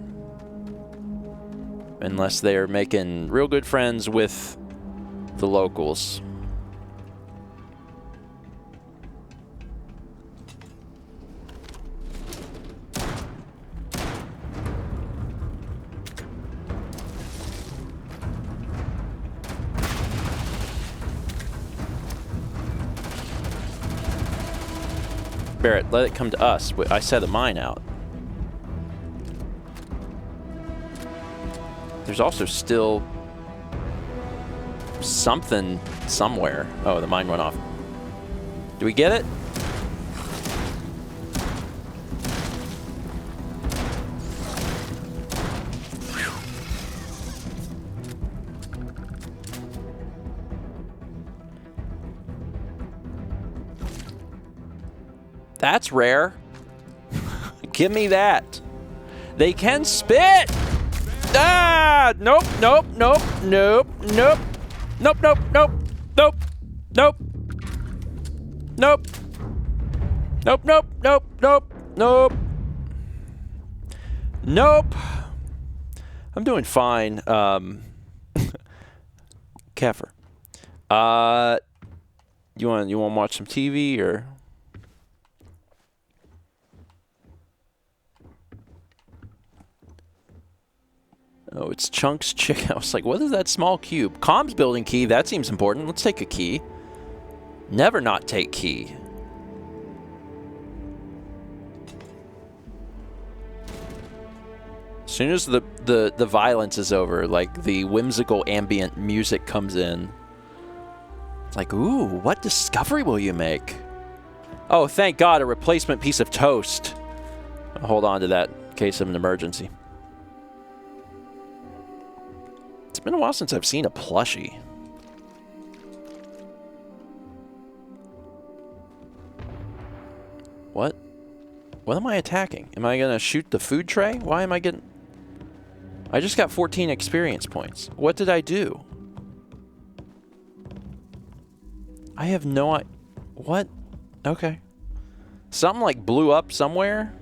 A: Unless they're making real good friends with the locals. Barrett, let it come to us. I set a mine out. There's also still something somewhere. Oh, the mine went off. Do we get it? That's rare. Give me that. They can spit! Ah! Nope, nope, nope, nope, nope. Nope, nope, nope, nope, nope. Nope. Nope, nope, nope, nope, nope. Nope. I'm doing fine. Kefir. You want to watch some TV or? Oh, it's Chunk's Chicken. I was like, what is that small cube? Comms building key. That seems important. Let's take a key. Never not take key. As soon as the violence is over, like the whimsical ambient music comes in. It's like, ooh, what discovery will you make? Oh, thank God, a replacement piece of toast. I'll hold on to that in case of an emergency. It's been a while since I've seen a plushie. What? What am I attacking? Am I gonna shoot the food tray? Why am I getting... I just got 14 experience points. What did I do? I have no idea. What? Okay. Something like blew up somewhere?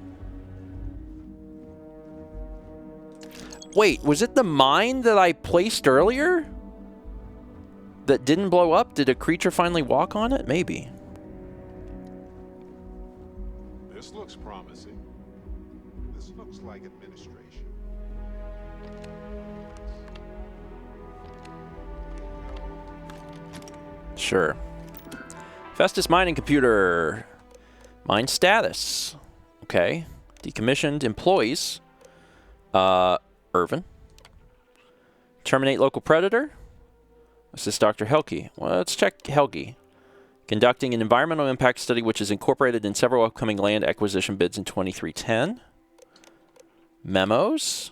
A: Wait, was it the mine that I placed earlier? That didn't blow up? Did a creature finally walk on it? Maybe.
C: This looks promising. This looks like administration.
A: Sure. Festus mining computer. Mine status. Okay. Decommissioned employees. Irvin. Terminate local predator. This is Dr. Helge. Well, let's check Helge. Conducting an environmental impact study which is incorporated in several upcoming land acquisition bids in 2310. Memos.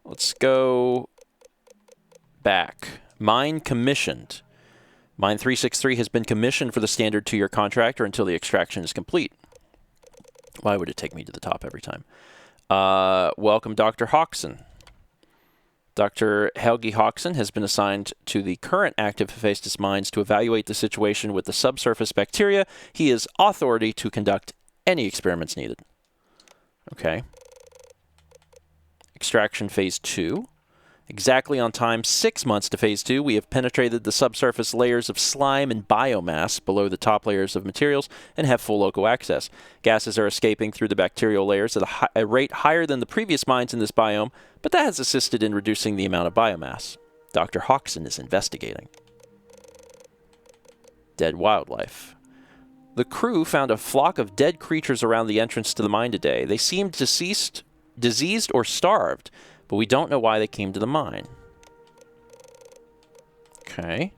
A: Let's go back. Mine commissioned. Mine 363 has been commissioned for the standard 2-year contract or until the extraction is complete. Why would it take me to the top every time? Welcome, Dr. Hawkson. Dr. Helge Hawkson has been assigned to the current active Hephaestus mines to evaluate the situation with the subsurface bacteria. He is authority to conduct any experiments needed. Okay. Extraction Phase 2. Exactly on time, 6 months to Phase 2, we have penetrated the subsurface layers of slime and biomass below the top layers of materials and have full local access. Gases are escaping through the bacterial layers at a rate higher than the previous mines in this biome, but that has assisted in reducing the amount of biomass. Dr. Hodgson is investigating. Dead wildlife. The crew found a flock of dead creatures around the entrance to the mine today. They seemed deceased, diseased, or starved, but we don't know why they came to the mine. Okay.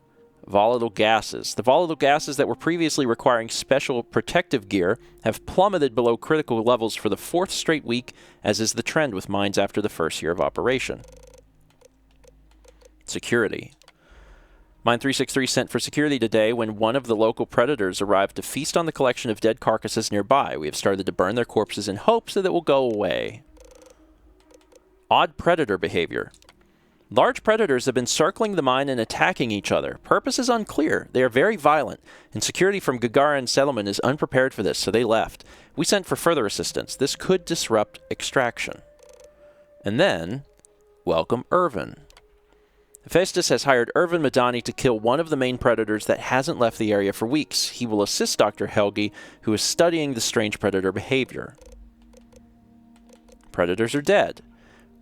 A: Volatile gases. The volatile gases that were previously requiring special protective gear have plummeted below critical levels for the 4th straight week, as is the trend with mines after the first year of operation. Security. Mine 363 sent for security today when one of the local predators arrived to feast on the collection of dead carcasses nearby. We have started to burn their corpses in hopes that it will go away. Odd predator behavior. Large predators have been circling the mine and attacking each other. Purpose is unclear. They are very violent, and security from Gagarin settlement is unprepared for this, so they left. We sent for further assistance. This could disrupt extraction. And then, welcome Irvin. Hephaestus has hired Irvin Madani to kill one of the main predators that hasn't left the area for weeks. He will assist Dr. Helgi, who is studying the strange predator behavior. Predators are dead.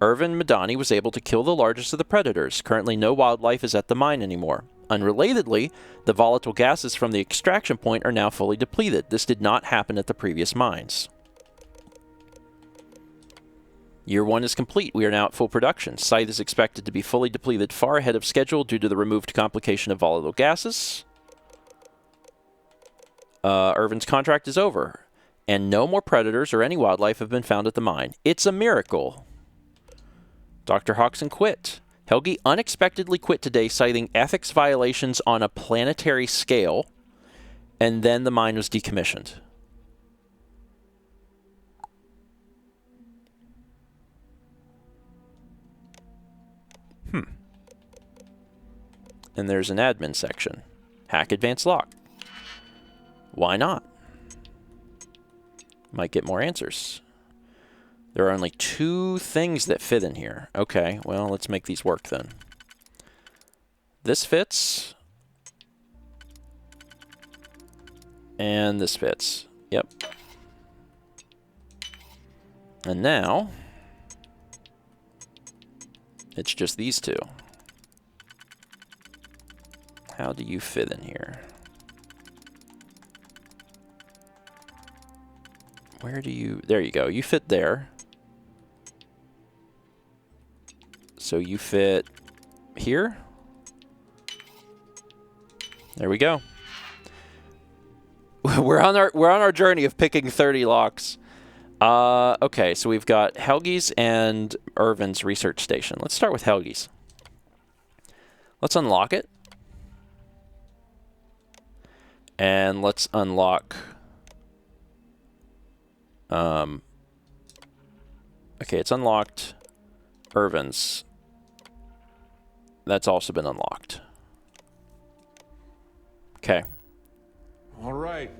A: Irvin Madani was able to kill the largest of the predators. Currently, no wildlife is at the mine anymore. Unrelatedly, the volatile gases from the extraction point are now fully depleted. This did not happen at the previous mines. Year 1 is complete. We are now at full production. Site is expected to be fully depleted far ahead of schedule due to the removed complication of volatile gases. Irvin's contract is over, and no more predators or any wildlife have been found at the mine. It's a miracle. Dr. Hodgson quit. Helgi unexpectedly quit today, citing ethics violations on a planetary scale, and then the mine was decommissioned. And there's an admin section. Hack advanced lock. Why not? Might get more answers. There are only 2 things that fit in here. Okay, well, let's make these work then. This fits. And this fits. Yep. And now, it's just these 2. How do you fit in here? Where do you... There you go. You fit there. So you fit here. There we go. We're on our journey of picking 30 locks. Okay, so we've got Helgi's and Irvin's research station. Let's start with Helgi's. Let's unlock it. And let's unlock... okay, it's unlocked. Irvin's. That's also been unlocked. Okay.
D: All right.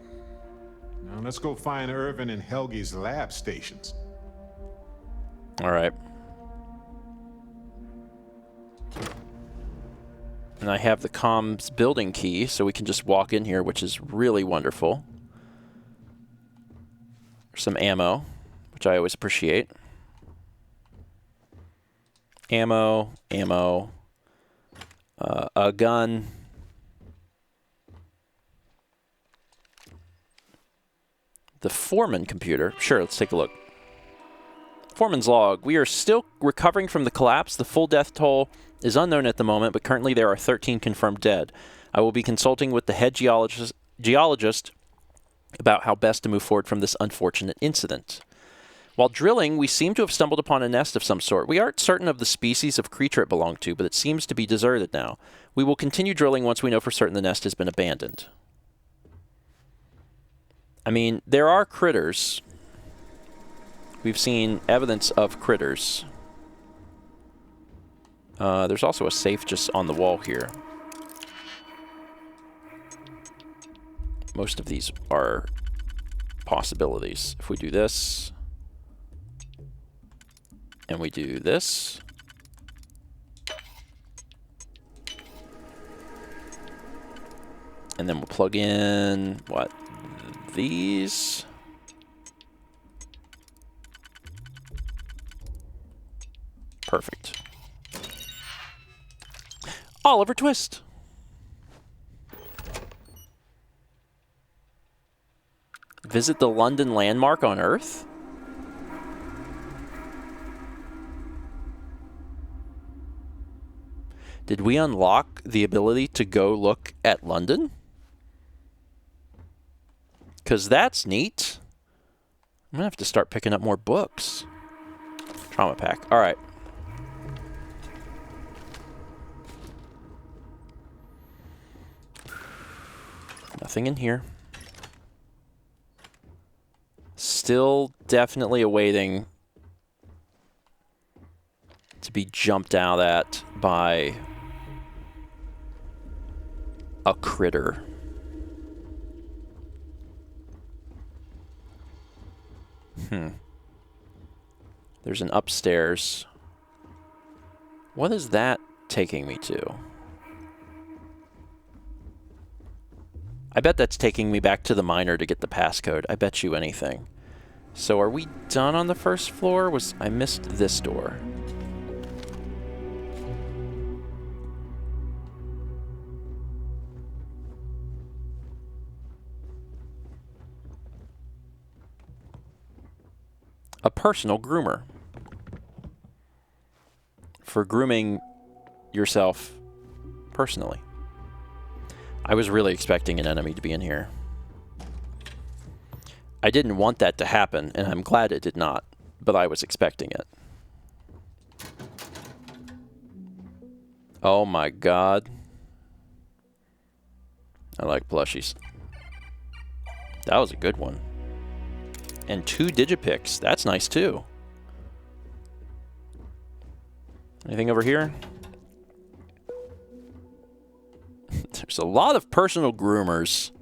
D: Now let's go find Irvin and Helgi's lab stations.
A: All right. And I have the comms building key, so we can just walk in here, which is really wonderful. There's some ammo, which I always appreciate. Ammo, ammo, a gun. The Foreman computer. Sure, let's take a look. Foreman's log. We are still recovering from the collapse. The full death toll is unknown at the moment, but currently there are 13 confirmed dead. I will be consulting with the head geologist about how best to move forward from this unfortunate incident. While drilling, we seem to have stumbled upon a nest of some sort. We aren't certain of the species of creature it belonged to, but it seems to be deserted now. We will continue drilling once we know for certain the nest has been abandoned. I mean, there are critters. We've seen evidence of critters. There's also a safe just on the wall here. Most of these are possibilities. If we do this... And we do this. And then we'll plug in, what, these. Perfect. Oliver Twist. Visit the London landmark on Earth? Did we unlock the ability to go look at London? Because that's neat. I'm going to have to start picking up more books. Trauma pack. All right. Nothing in here. Still definitely awaiting to be jumped out at by a critter. There's an upstairs. What is that taking me to? I bet that's taking me back to the miner to get the passcode. I bet you anything. So are we done on the first floor? I missed this door. A personal groomer. For grooming yourself personally. I was really expecting an enemy to be in here. I didn't want that to happen, and I'm glad it did not, but I was expecting it. Oh my god. I like plushies. That was a good one. And 2 Digipicks. That's nice too. Anything over here? There's a lot of personal groomers.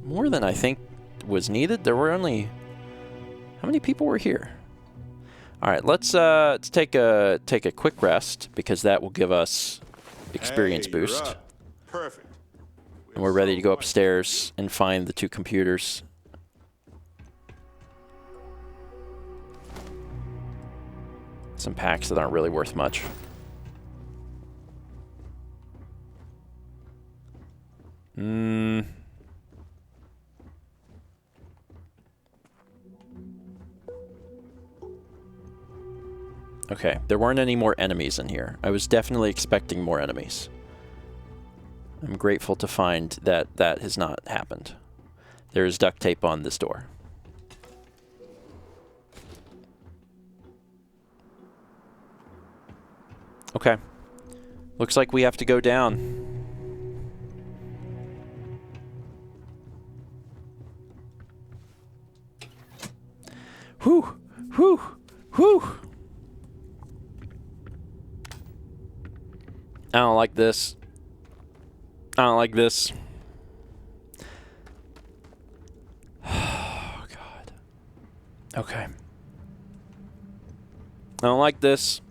A: More than I think was needed. There were only... How many people were here? All right, let's take a quick rest, because that will give us experience boost.
C: Perfect.
A: And we're ready to go upstairs and find the 2 computers. Some packs that aren't really worth much. Okay, there weren't any more enemies in here. I was definitely expecting more enemies. I'm grateful to find that that has not happened. There is duct tape on this door. Okay. Looks like we have to go down. Whew! Whew! Whew! I don't like this. I don't like this. Oh, God. Okay. I don't like this.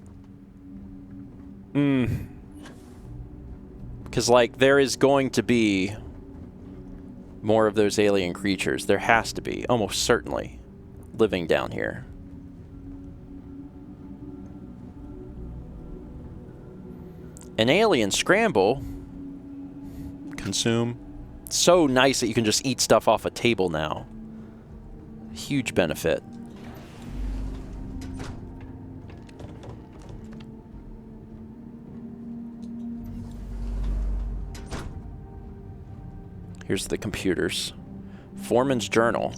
A: Because, like, there is going to be more of those alien creatures. There has to be, almost certainly, living down here. An alien scramble. Consume. So nice that you can just eat stuff off a table now. Huge benefit. Here's the computers. Foreman's journal.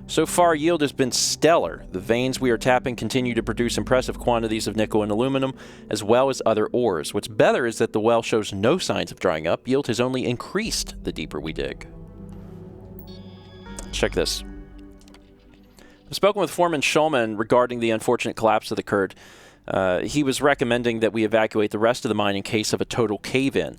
A: So far, yield has been stellar. The veins we are tapping continue to produce impressive quantities of nickel and aluminum, as well as other ores. What's better is that the well shows no signs of drying up. Yield has only increased the deeper we dig. Check this. I've spoken with Foreman Schulman regarding the unfortunate collapse that occurred. He was recommending that we evacuate the rest of the mine in case of a total cave-in.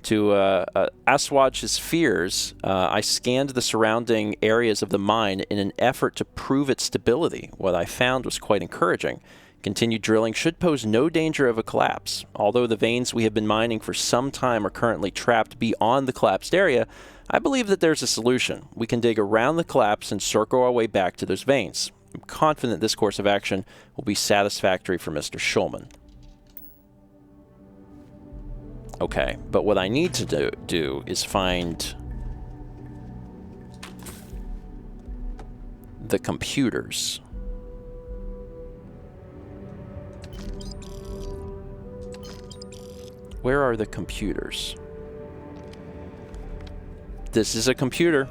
A: To assuage his fears, I scanned the surrounding areas of the mine in an effort to prove its stability. What I found was quite encouraging. Continued drilling should pose no danger of a collapse. Although the veins we have been mining for some time are currently trapped beyond the collapsed area, I believe that there's a solution. We can dig around the collapse and circle our way back to those veins. I'm confident this course of action will be satisfactory for Mr. Schulman. Okay, but what I need to do is find the computers. Where are the computers? This is a computer.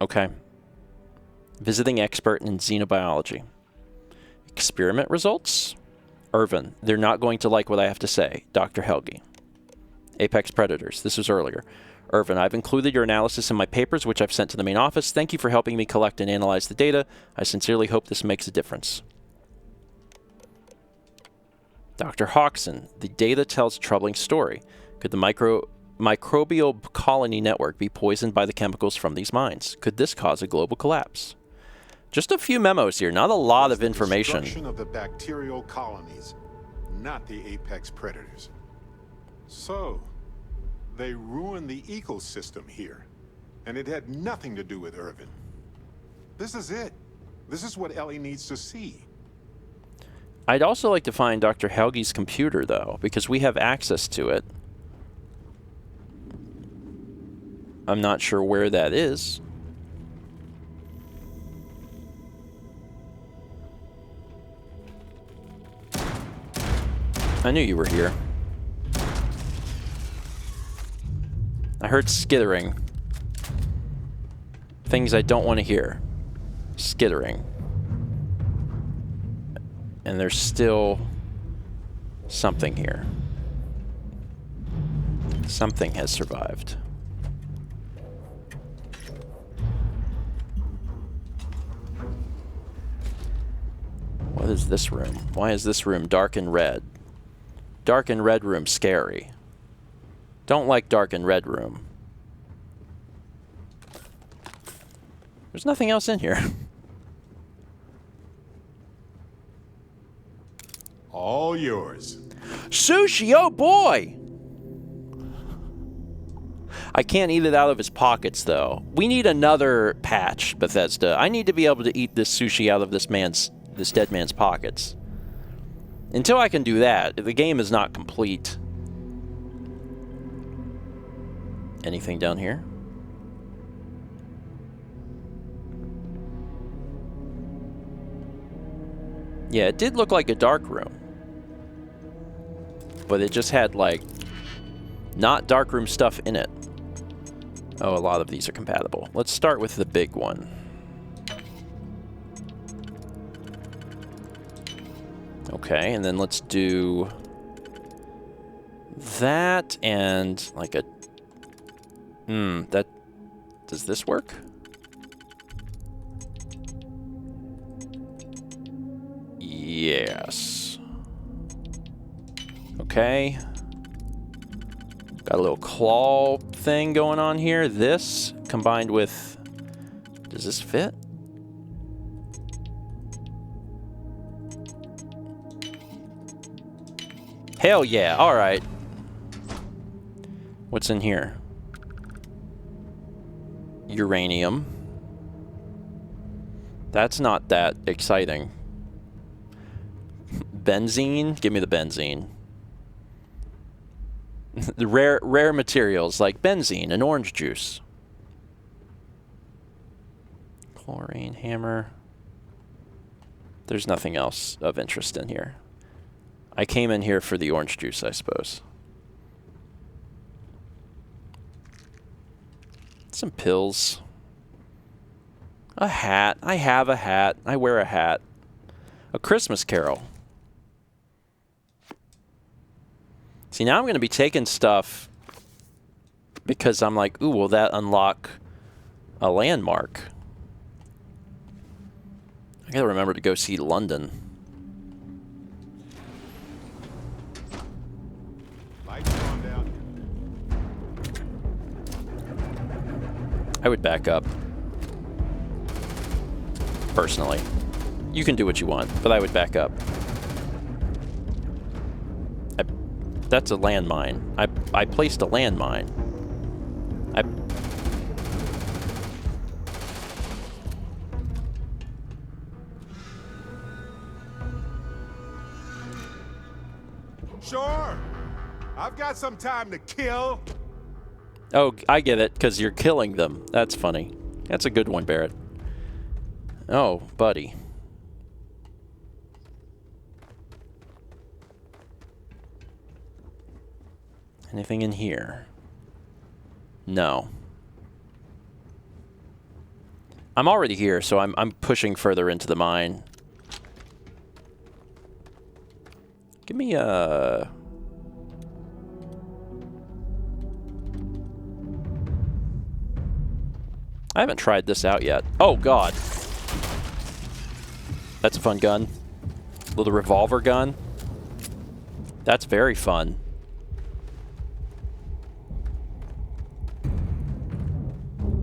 A: Okay. Visiting expert in xenobiology. Experiment results? Irvin, they're not going to like what I have to say. Dr. Helgi. Apex Predators. This was earlier. Irvin, I've included your analysis in my papers, which I've sent to the main office. Thank you for helping me collect and analyze the data. I sincerely hope this makes a difference. Dr. Hawkson, the data tells a troubling story. Could the microbial colony network be poisoned by the chemicals from these mines? Could this cause a global collapse? Just a few memos here, not a lot of information.
C: Destruction of the bacterial colonies, not the apex predators. So, they ruined the ecosystem here, and it had nothing to do with Irvin. This is it. This is what Ellie needs to see.
A: I'd also like to find Dr. Helgi's computer, though, because we have access to it. I'm not sure where that is. I knew you were here. I heard skittering. Things I don't want to hear. Skittering. And there's still something here. Something has survived. What is this room? Why is this room dark and red? Dark and red room scary. Don't like dark and red room. There's nothing else in here.
C: All yours.
A: Sushi, oh boy! I can't eat it out of his pockets, though. We need another patch, Bethesda. I need to be able to eat this sushi out of this dead man's pockets. Until I can do that, the game is not complete. Anything down here? Yeah, it did look like a dark room. But it just had, like, not dark room stuff in it. Oh, a lot of these are compatible. Let's start with the big one. Okay, and then let's do that and like a... that... Does this work? Yes. Okay. Got a little claw thing going on here. This combined with... Does this fit? Hell yeah, alright. What's in here? Uranium. That's not that exciting. Benzene? Give me the benzene. The rare materials like benzene and orange juice. Chlorine, hammer. There's nothing else of interest in here. I came in here for the orange juice, I suppose. Some pills. A hat. I have a hat. I wear a hat. A Christmas Carol. See, now I'm going to be taking stuff because I'm like, ooh, will that unlock a landmark? I got to remember to go see London. I would back up. Personally. You can do what you want, but I would back up. That's a landmine. I placed a landmine.
C: Sure. I've got some time to kill.
A: Oh, I get it, because you're killing them. That's funny. That's a good one, Barrett. Oh, buddy. Anything in here? No. I'm already here, so I'm pushing further into the mine. Give me a... I haven't tried this out yet. Oh, God. That's a fun gun. Little revolver gun. That's very fun.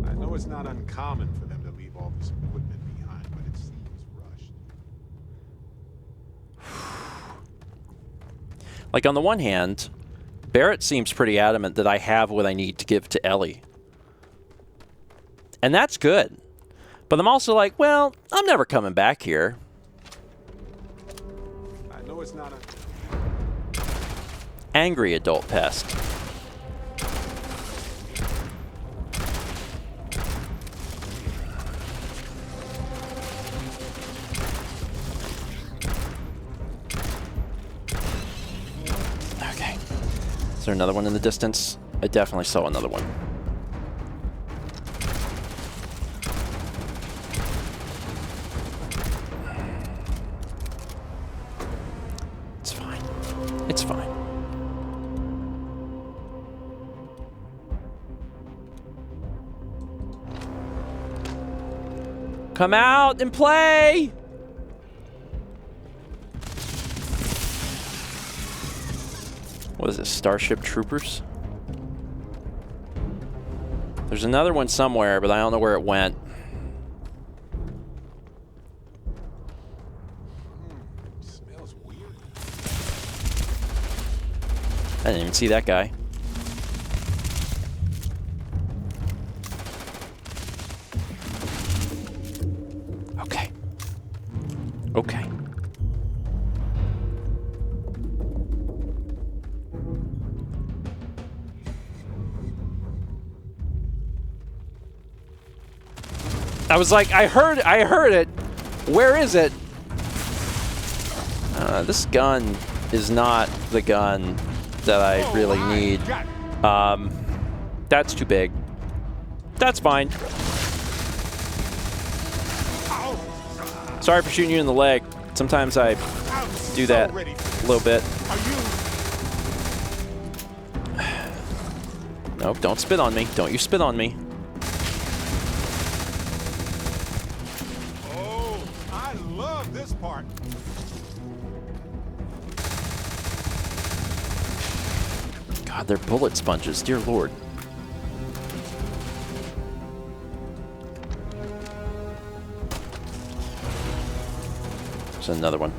D: I know it's not uncommon for them to leave all this equipment behind, but it seems rushed.
A: Like, on the one hand, Barrett seems pretty adamant that I have what I need to give to Ellie. And that's good. But I'm also like, well, I'm never coming back here.
D: I know it's not
A: Angry adult pest. Okay. Is there another one in the distance? I definitely saw another one. It's fine. It's fine. Come out and play! What is this, Starship Troopers? There's another one somewhere, but I don't know where it went.
D: Smells weird.
A: I didn't even see that guy. Okay. Okay. I was like, I heard it. Where is it? This gun is not the gun that I really need. That's too big. That's fine. Sorry for shooting you in the leg. Sometimes I do that a little bit. Nope, don't spit on me. Don't you spit on me.
C: Oh, I love this part.
A: God, they're bullet sponges. Dear Lord. There's another one.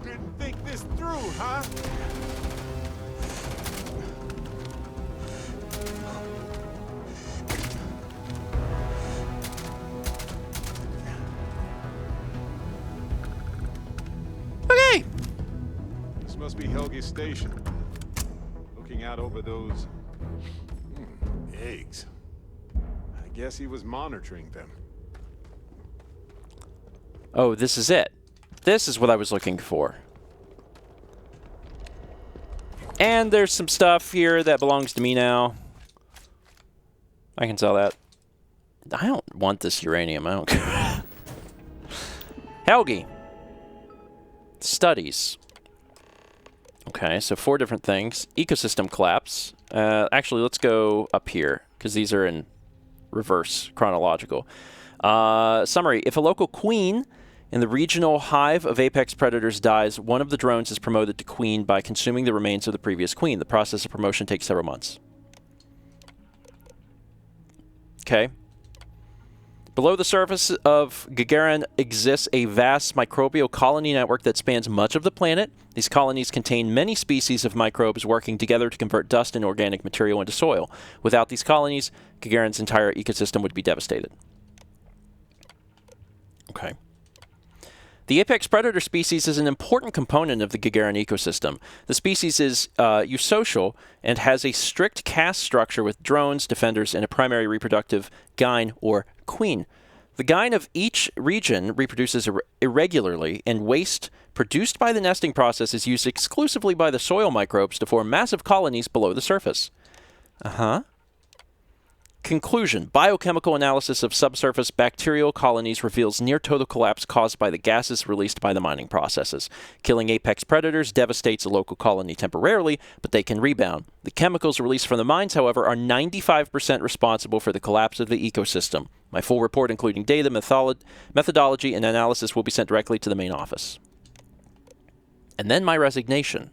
C: Didn't think this through, huh?
A: Okay.
D: This must be Helge's station. Looking out over those eggs. I guess he was monitoring them.
A: Oh, this is it. This is what I was looking for. And there's some stuff here that belongs to me now. I can sell that. I don't want this uranium. I don't care. Helge. Studies. Okay, so 4 different things. Ecosystem collapse. Actually, let's go up here, because these are in reverse chronological. Summary. If a local queen In the regional hive of apex predators dies, one of the drones is promoted to queen by consuming the remains of the previous queen. The process of promotion takes several months. Okay. Below the surface of Gagarin exists a vast microbial colony network that spans much of the planet. These colonies contain many species of microbes working together to convert dust and organic material into soil. Without these colonies, Gagarin's entire ecosystem would be devastated. Okay. The apex predator species is an important component of the Gagarin ecosystem. The species is eusocial and has a strict caste structure with drones, defenders, and a primary reproductive gyne or queen. The gyne of each region reproduces irregularly, and waste produced by the nesting process is used exclusively by the soil microbes to form massive colonies below the surface. Conclusion. Biochemical analysis of subsurface bacterial colonies reveals near-total collapse caused by the gases released by the mining processes. Killing apex predators devastates a local colony temporarily, but they can rebound. The chemicals released from the mines, however, are 95% responsible for the collapse of the ecosystem. My full report, including data, methodology, and analysis, will be sent directly to the main office. And then my resignation.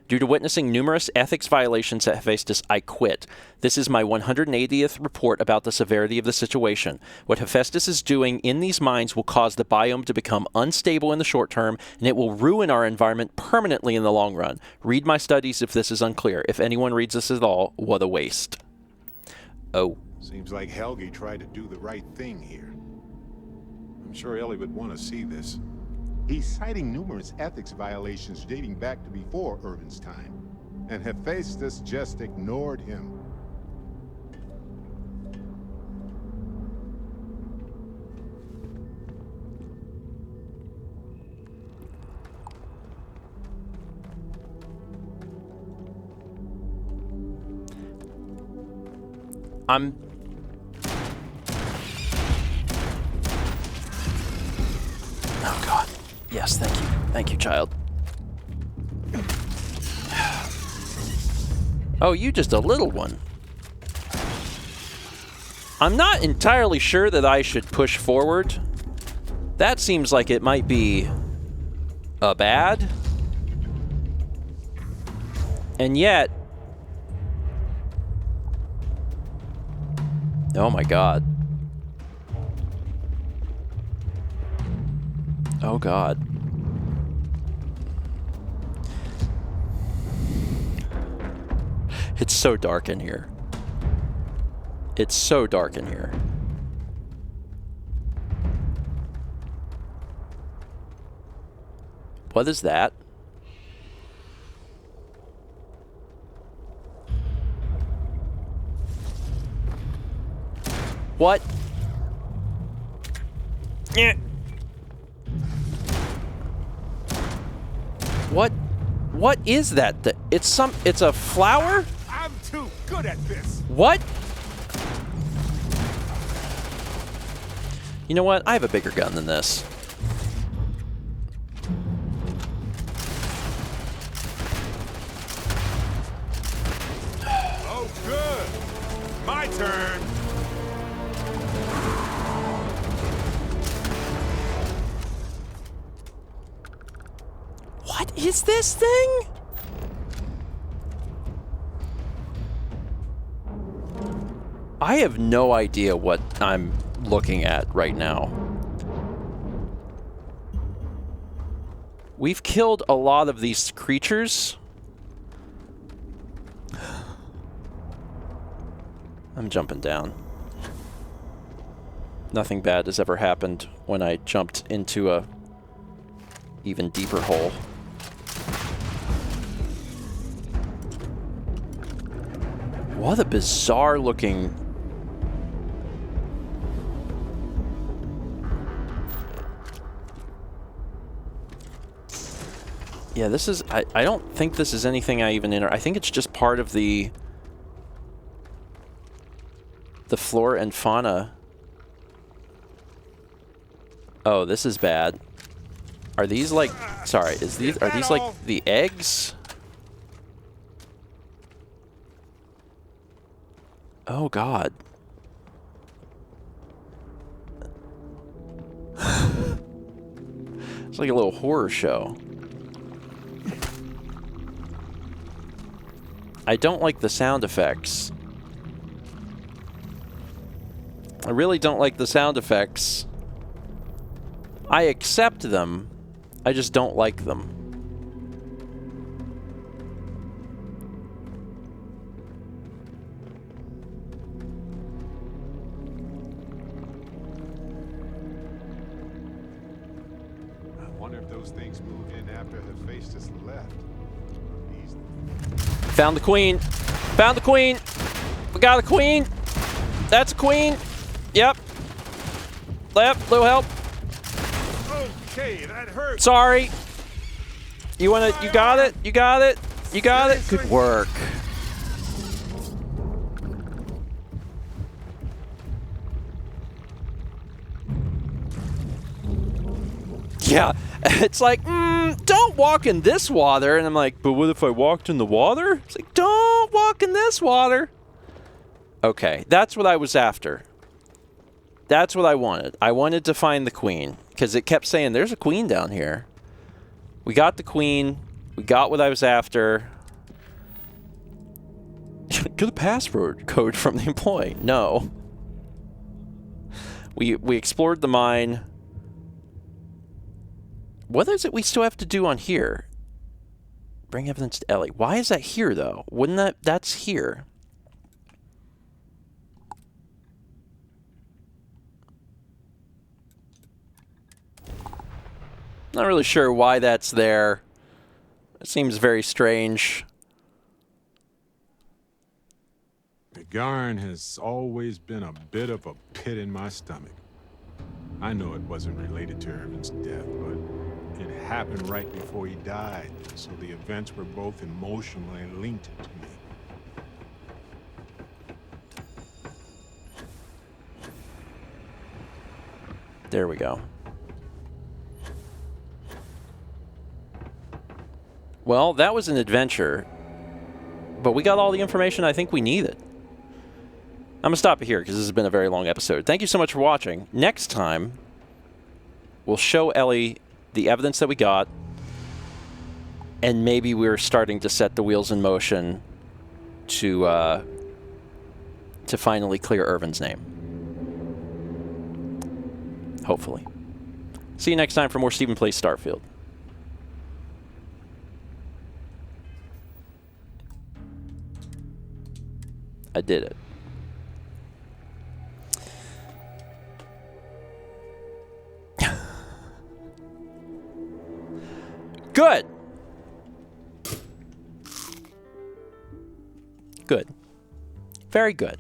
A: Due to witnessing numerous ethics violations at Hephaestus, I quit. This is my 180th report about the severity of the situation. What Hephaestus is doing in these mines will cause the biome to become unstable in the short term, and it will ruin our environment permanently in the long run. Read my studies if this is unclear. If anyone reads this at all, what a waste. Oh.
D: Seems like Helgi tried to do the right thing here. I'm sure Ellie would want to see this.
C: He's citing numerous ethics violations dating back to before Irvin's time, and Hephaestus just ignored him.
A: Oh, God. Yes, thank you. Thank you, child. Oh, you just a little one. I'm not entirely sure that I should push forward. That seems like it might be a bad. And yet... Oh my God. Oh God. It's so dark in here. It's so dark in here. What is that? What? Yeah. What is that? It's a flower?
D: I'm too good at this.
A: What? You know what? I have a bigger gun than this.
D: Oh, good. My turn.
A: What is this thing? I have no idea what I'm looking at right now. We've killed a lot of these creatures. I'm jumping down. Nothing bad has ever happened when I jumped into a even deeper hole. What a bizarre looking... Yeah, this is... I don't think this is anything I even I think it's just part of the flora and fauna. Oh, this is bad. Are these like... Sorry, are these like the eggs? Oh, God. It's like a little horror show. I don't like the sound effects. I really don't like the sound effects. I accept them. I just don't like them.
D: I wonder if those things moved in after Hephaestus left.
A: Found the queen. Found the queen. We got a queen. That's a queen. Yep. Left. Little help.
D: Okay, that hurt.
A: Sorry. You wanna? You got it. You got it. You got it. Good work. Yeah, it's like, don't walk in this water. And I'm like, but what if I walked in the water? It's like, don't walk in this water. Okay, that's what I was after. That's what I wanted. I wanted to find the queen, because it kept saying, there's a queen down here. We got the queen. We got what I was after. Get a password code from the employee. No. We explored the mine. What is it we still have to do on here? Bring evidence to Ellie. Why is that here, though? Wouldn't that's here. Not really sure why that's there. It seems very strange.
D: The Garn has always been a bit of a pit in my stomach. I know it wasn't related to Irvin's death, but it happened right before he died, so the events were both emotionally linked to me.
A: There we go. Well, that was an adventure, but we got all the information I think we needed. I'm going to stop it here because this has been a very long episode. Thank you so much for watching. Next time, we'll show Ellie the evidence that we got, and maybe we're starting to set the wheels in motion to finally clear Irvin's name. Hopefully. See you next time for more Stephen Plays Starfield. I did it. Good. Good. Very good.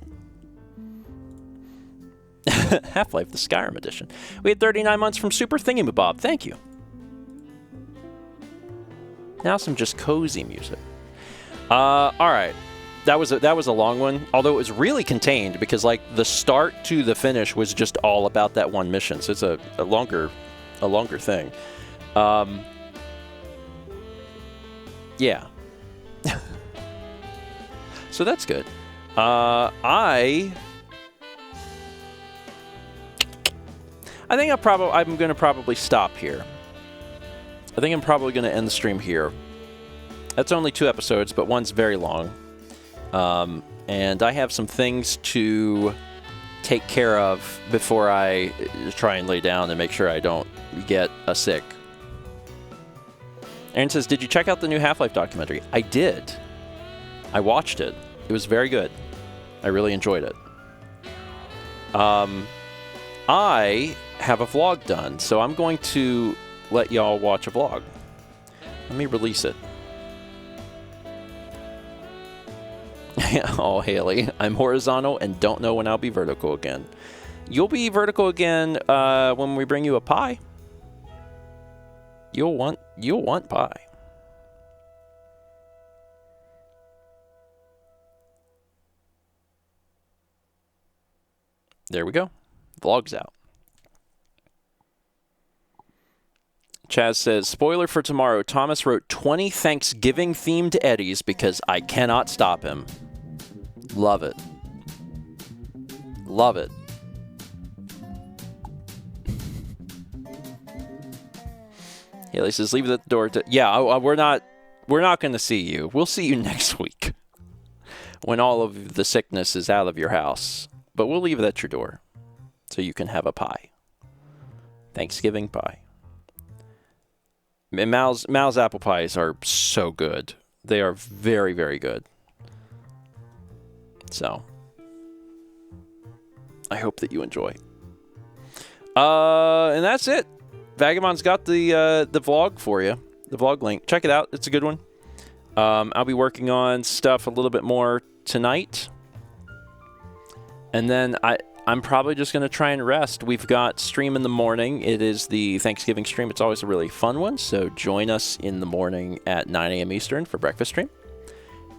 A: Half-Life, the Skyrim edition. We had 39 months from Super Thingamabob. Thank you. Now some just cozy music. All right. That was a long one, although it was really contained because like the start to the finish was just all about that one mission. So it's a longer thing. Yeah. So that's good. I think I'm going to probably stop here. I think I'm probably going to end the stream here. That's only 2 episodes, but one's very long. And I have some things to take care of before I try and lay down and make sure I don't get sick. Aaron says, did you check out the new Half-Life documentary? I did. I watched it. It was very good. I really enjoyed it. I have a vlog done, so I'm going to let y'all watch a vlog. Let me release it. Oh, Haley, I'm horizontal and don't know when I'll be vertical again. You'll be vertical again when we bring you a pie. You'll want pie. There we go. Vlog's out. Chaz says, spoiler for tomorrow, Thomas wrote 20 Thanksgiving-themed Eddies because I cannot stop him. Love it. Love it. Haley says, leave it at the door. Yeah, we're not going to see you. We'll see you next week when all of the sickness is out of your house. But we'll leave it at your door so you can have a pie. Thanksgiving pie. And Mal's apple pies are so good. They are very, very good. So, I hope that you enjoy. And that's it. Vagabond's got the vlog for you. The vlog link. Check it out. It's a good one. I'll be working on stuff a little bit more tonight. And then I'm probably just going to try and rest. We've got stream in the morning. It is the Thanksgiving stream. It's always a really fun one. So join us in the morning at 9 a.m. Eastern for breakfast stream.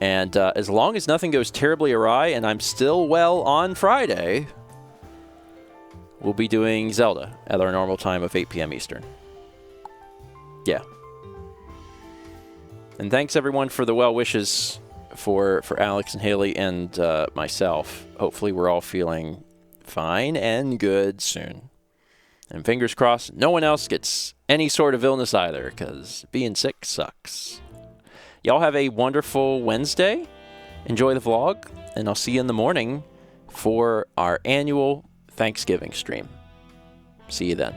A: And as long as nothing goes terribly awry and I'm still well on Friday, we'll be doing Zelda at our normal time of 8 p.m. Eastern. Yeah. And thanks, everyone, for the well wishes for Alex and Haley and myself. Hopefully we're all feeling fine and good soon. And fingers crossed, no one else gets any sort of illness either, because being sick sucks. Y'all have a wonderful Wednesday. Enjoy the vlog, and I'll see you in the morning for our annual Thanksgiving stream. See you then.